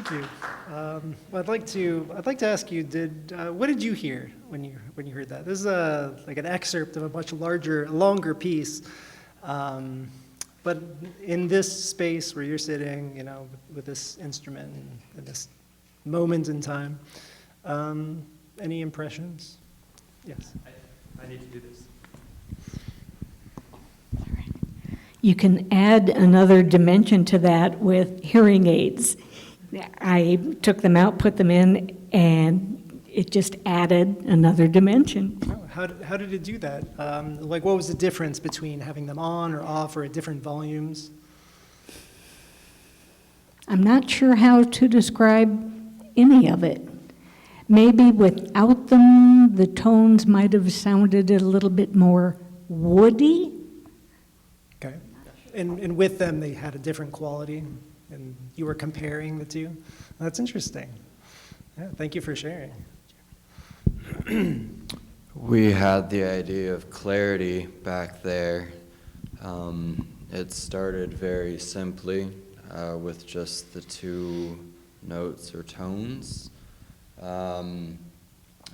Thank you. I'd like to ask you, what did you hear when you heard that? This is like an excerpt of a much longer piece. But in this space where you're sitting, with this instrument and this moment in time, any impressions? Yes. I need to do this. You can add another dimension to that with hearing aids. I took them out, put them in, and it just added another dimension. Oh, how did it do that? Like, what was the difference between having them on or off or at different volumes? I'm not sure how to describe any of it. Maybe without them, the tones might have sounded a little bit more woody. Okay. And with them, they had a different quality, and you were comparing the two? That's interesting. Yeah, thank you for sharing. We had the idea of clarity back there. It started very simply with just the two notes or tones. And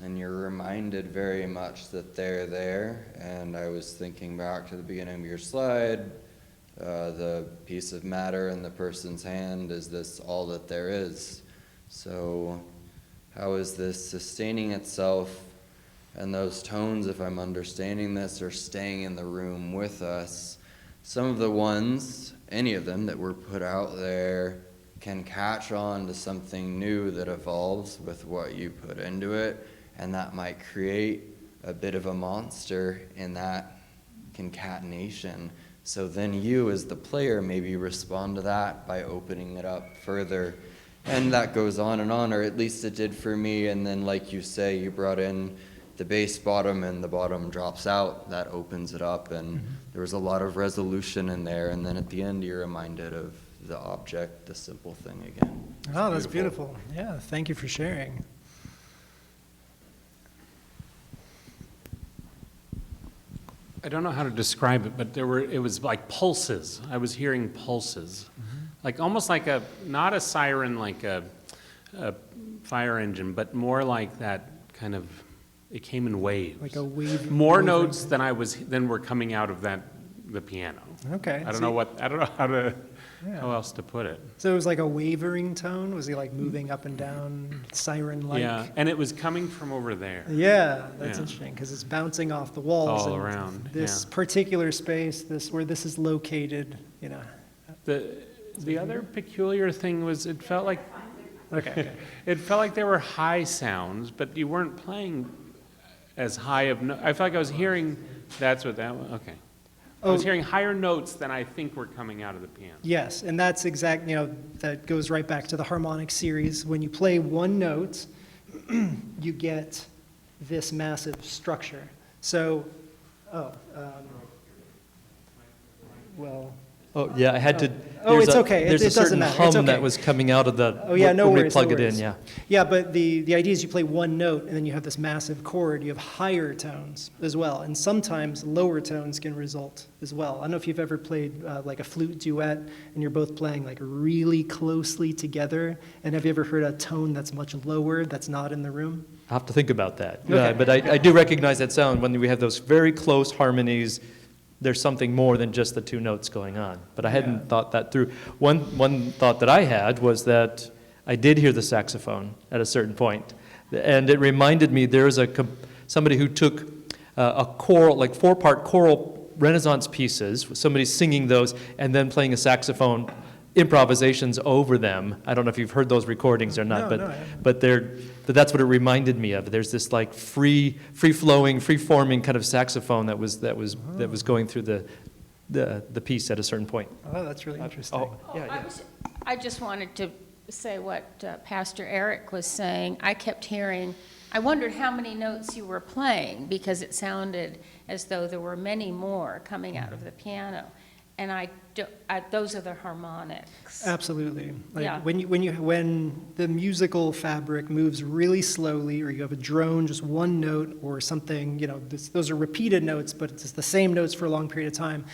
you're reminded very much that they're there. And I was thinking back to the beginning of your slide, the piece of matter in the person's hand, is this all that there is? So how is this sustaining itself? And those tones, if I'm understanding this, are staying in the room with us. Some of the ones, any of them that were put out there, can catch on to something new that evolves with what you put into it, and that might create a bit of a monster in that concatenation. So then you, as the player, maybe respond to that by opening it up further. And that goes on, or at least it did for me. And then, like you say, you brought in the bass bottom and the bottom drops out. That opens it up, and there was a lot of resolution in there. And then at the end, you're reminded of the object, the simple thing again. Oh, that's beautiful. Yeah, thank you for sharing. I don't know how to describe it, but it was like pulses. I was hearing pulses. Like almost like not a siren like a fire engine, but more like that kind of, it came in waves. Like a wave. More waving- notes than were coming out of the piano. Okay. I don't know Yeah. how else to put it. So it was like a wavering tone? Was he like moving up and down, siren-like? Yeah, and it was coming from over there. Yeah, that's Yeah. interesting, because it's bouncing off the walls. All and around, This yeah. particular space, where this is located, The other peculiar thing was it felt like Okay. it felt like there were high sounds, but you weren't playing as high of I felt like I was hearing, that's what that was, okay. I was Oh. hearing higher notes than I think were coming out of the piano. Yes, and that's that goes right back to the harmonic series. When you play one note, you get this massive structure. So, well, Oh, yeah, I had to. Oh, there's it's a- okay. There's It a doesn't certain matter. It's hum that okay. was coming out of the. Oh, yeah, no when we worries, plug no it in, worries. yeah. Yeah, but the idea is you play one note, and then you have this massive chord. You have higher tones as well, and sometimes lower tones can result as well. I don't know if you've ever played like a flute duet, and you're both playing like really closely together, and have you ever heard a tone that's much lower that's not in the room? I'll have to think about that. Okay. Yeah, but I do recognize that sound when we have those very close harmonies. There's something more than just the two notes going on. But I hadn't Yeah. thought that through. One thought that I had was that I did hear the saxophone at a certain point. And it reminded me there's somebody who took a choral, like 4-part choral Renaissance pieces, somebody singing those and then playing a saxophone improvisations over them. I don't know if you've heard those recordings or not, No, no, I haven't. but that's what it reminded me of. There's this like free-flowing, free-forming kind of saxophone that was going through the piece at a certain point. Oh, that's really interesting. Oh, yeah. I just wanted to say what Pastor Eric was saying. I kept hearing, I wondered how many notes you were playing because it sounded as though there were many more coming out of the piano. And those are the harmonics. Absolutely. Like Yeah. when the musical fabric moves really slowly, or you have a drone, just one note, or something, those are repeated notes, but it's the same notes for a long period of time.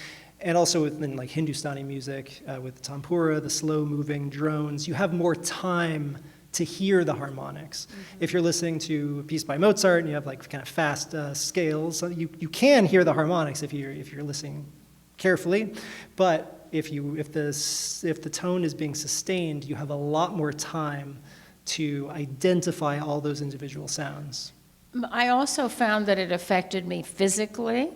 And also within like Hindustani music, with tampura, the slow-moving drones, you have more time to hear the harmonics. If you're listening to a piece by Mozart and you have like kind of fast scales, so you can hear the harmonics if you're listening carefully, but if the tone is being sustained, you have a lot more time to identify all those individual sounds. I also found that it affected me physically.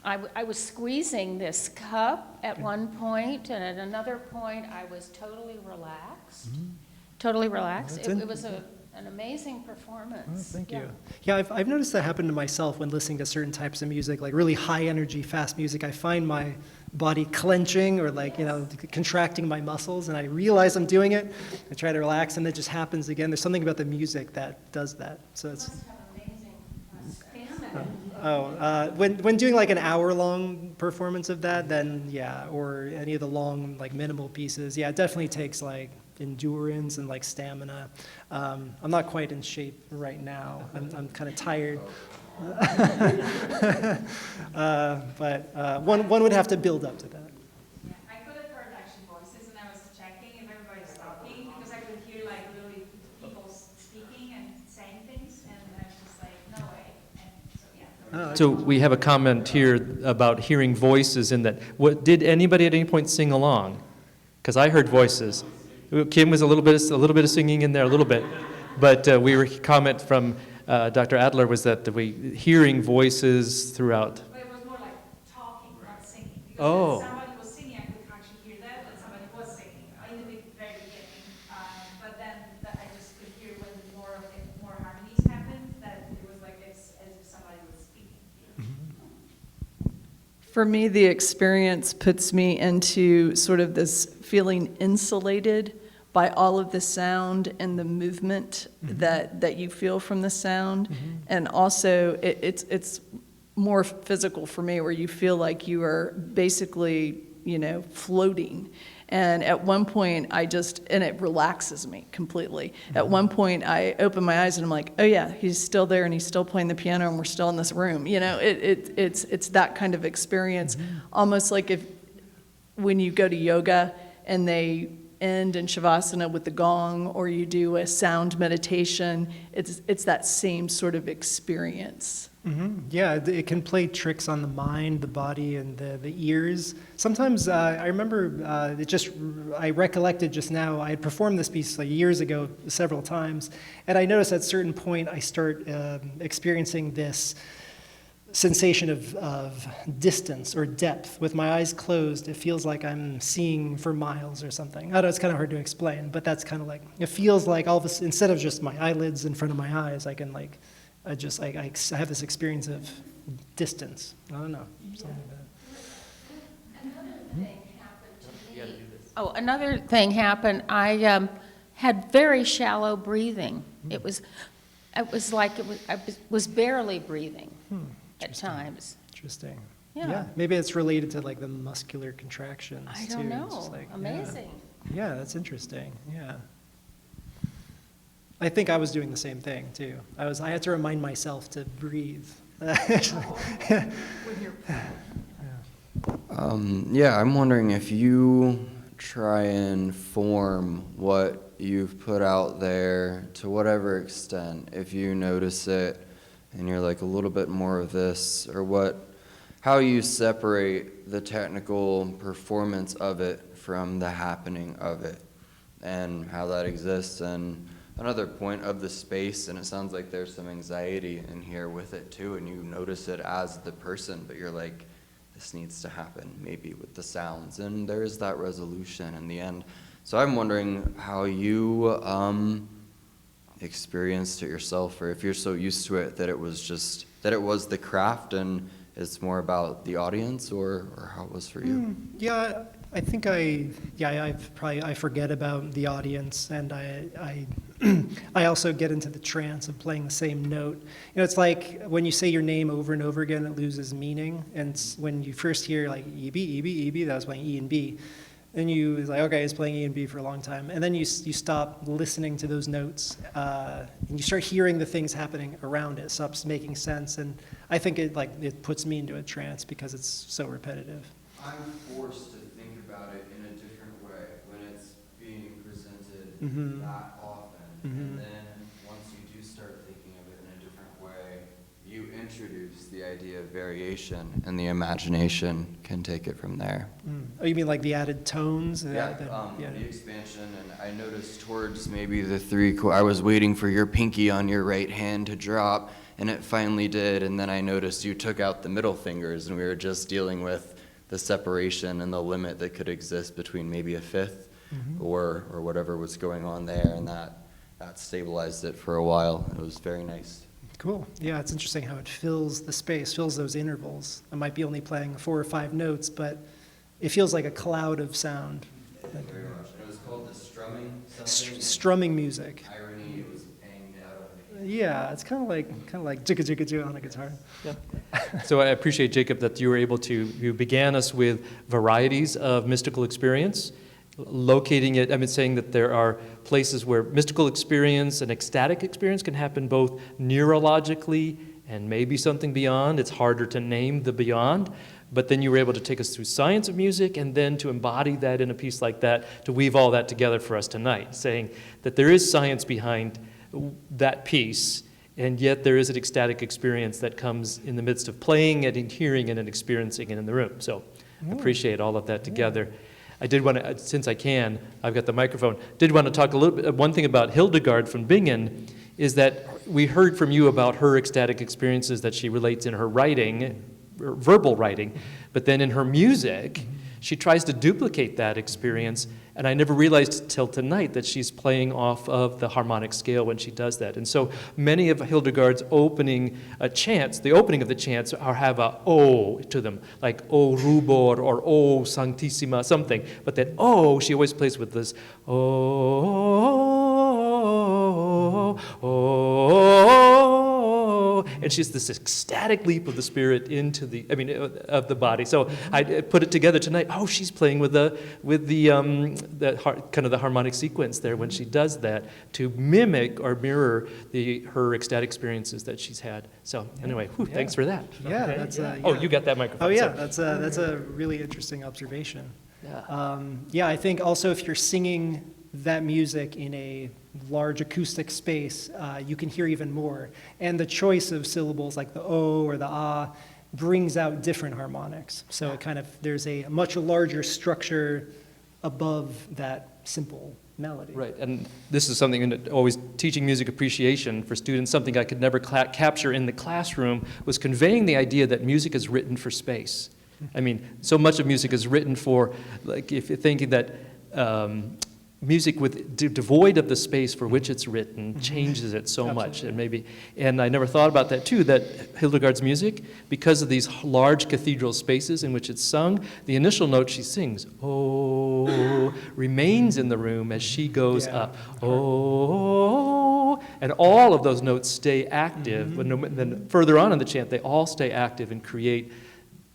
I was squeezing this cup at one point, and at another point, I was totally relaxed. Totally relaxed. It was an amazing performance. Thank Yeah. you. Yeah, I've noticed that happen to myself when listening to certain types of music, like really high energy, fast music. I find my body clenching or like, contracting my muscles, and I realize I'm doing it. I try to relax, and it just happens again. There's something about the music that does that. So it's. Must have amazing stamina. When doing like an hour-long performance of that, then yeah, or any of the long like minimal pieces, yeah, it definitely takes like endurance and like stamina. I'm not quite in shape right now. I'm kind of tired. But one would have to build up to that. Yeah, I could have heard actually voices, and I was checking if everybody's talking, because I could hear like literally people speaking and saying things, and I was just like, no way. And so, yeah. So we have a comment here about hearing voices in that. Did anybody at any point sing along? Because I heard voices. Kim was a little bit of singing in there, a little bit. But comment from Dr. Adler was that hearing voices throughout. But it was more like talking, not singing. Because Oh. when somebody was singing, I could actually hear that, and somebody was singing in the very beginning. But then I just could hear when more harmonies happened, that it was like as if somebody was speaking. For me, the experience puts me into sort of this feeling insulated by all of the sound and the movement that you feel from the sound. And also, it's more physical for me, where you feel like you are basically, floating. And at one point, and it relaxes me completely. At one point, I open my eyes and I'm like, oh yeah, he's still there and he's still playing the piano and we're still in this room. It's that kind of experience. Almost like when you go to yoga and they end in Shavasana with the gong, or you do a sound meditation, it's that same sort of experience. Yeah, it can play tricks on the mind, the body, and the ears. Sometimes I remember I recollected just now, I had performed this piece like years ago several times, and I noticed at a certain point I start experiencing this sensation of distance or depth. With my eyes closed, it feels like I'm seeing for miles or something. I know it's kind of hard to explain, but that's kind of like, it feels like instead of just my eyelids in front of my eyes, I can like, I have this experience of distance. I don't know, something like that. Another thing happened to me. Oh, another thing happened. I had very shallow breathing. It was like I was barely breathing at times. Interesting. Yeah. Maybe it's related to like the muscular contractions I too. don't It's know. just like, Amazing. Yeah, that's interesting. Yeah. I think I was doing the same thing too. I had to remind myself to breathe. Yeah, I'm wondering if you try and form what you've put out there to whatever extent, if you notice it and you're like a little bit more of this, or how you separate the technical performance of it from the happening of it, and how that exists. And another point of the space, and it sounds like there's some anxiety in here with it too, and you notice it as the person, but you're like, this needs to happen, maybe with the sounds, and there's that resolution in the end. So I'm wondering how you experienced it yourself, or if you're so used to it that it was the craft and it's more about the audience, or how it was for you. Yeah, I think I forget about the audience, and I also get into the trance of playing the same note. It's like when you say your name over and over again, it loses meaning. And when you first hear like E-B, E-B, E-B, that was playing E and B. And it's like, okay, it's playing E and B for a long time. And then you stop listening to those notes, and you start hearing the things happening around it. It stops making sense. And I think it puts me into a trance because it's so repetitive. I'm forced to think about it in a different way when it's being presented Mhm. that often. Mhm. And then once you do start thinking of it in a different way, you introduce the idea of variation, and the imagination can take it from there. Oh, you mean like the added tones? Yeah, Yeah. the expansion, and I noticed towards maybe the I was waiting for your pinky on your right hand to drop, and it finally did, and then I noticed you took out the middle fingers, and we were just dealing with the separation and the limit that could exist between maybe a fifth or whatever was going on there, and that stabilized it for a while. It was very nice. Cool. Yeah, it's interesting how it fills the space, fills those intervals. I might be only playing 4 or 5 notes, but it feels like a cloud of sound. Very much. It was called the strumming something. Strumming music. Irony, it was paying out of it. Yeah, it's kind of like jigga jigga jigga on a guitar. So I appreciate, Jacob, that you were able to, you began us with varieties of mystical experience, locating it, saying that there are places where mystical experience and ecstatic experience can happen both neurologically and maybe something beyond. It's harder to name the beyond, but then you were able to take us through science of music and then to embody that in a piece like that, to weave all that together for us tonight, saying that there is science behind that piece, and yet there is an ecstatic experience that comes in the midst of playing it and hearing it and experiencing it in the room. So I appreciate all of that together. I did want to, since I can, I've got the microphone, did want to talk a little bit, one thing about Hildegard von Bingen is that we heard from you about her ecstatic experiences that she relates in her writing, her verbal writing, but then in her music, she tries to duplicate that experience, and I never realized till tonight that she's playing off of the harmonic scale when she does that. And so many of Hildegard's opening chants, the opening of the chants have a O to them, like O Rubor or O Sanctissima, something. But that O, she always plays with this and she's this ecstatic leap of the spirit into the, of the body. So I put it together tonight. Oh, she's playing with the kind of the harmonic sequence there when she does that to mimic or mirror her ecstatic experiences that she's had. So anyway, thanks for that. Yeah, that's Oh, you got that microphone. Oh yeah, so. that's a really interesting observation. Yeah. I think also if you're singing that music in a large acoustic space, you can hear even more. And the choice of syllables like the O or the Ah brings out different harmonics. So it kind of, there's a much larger structure above that simple melody. Right, and this is something that always teaching music appreciation for students, something I could never capture in the classroom was conveying the idea that music is written for space. So much of music is written for, like if you're thinking that music devoid of the space for which it's written changes it so much, and I never thought about that too, that Hildegard's music, because of these large cathedral spaces in which it's sung, the initial note she sings, oh, remains in the room as she goes up, oh, and all of those notes stay active, but then further on in the chant, they all stay active and create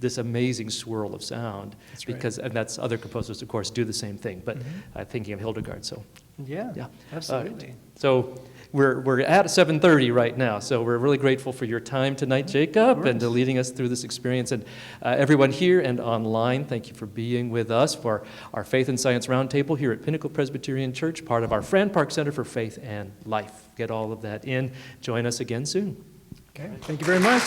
this amazing swirl of sound. That's because, and that's other composers, of course, do the same thing, but I'm thinking of Hildegard, so. Yeah, absolutely. Right. So we're at 7:30 right now, so we're really grateful for your time tonight, Jacob, and leading us through this experience. And everyone here and online, thank you for being with us for our Faith and Science Roundtable here at Pinnacle Presbyterian Church, part of our Fran Park Center for Faith and Life. Get all of that in. Join us again soon. Okay, thank you very much.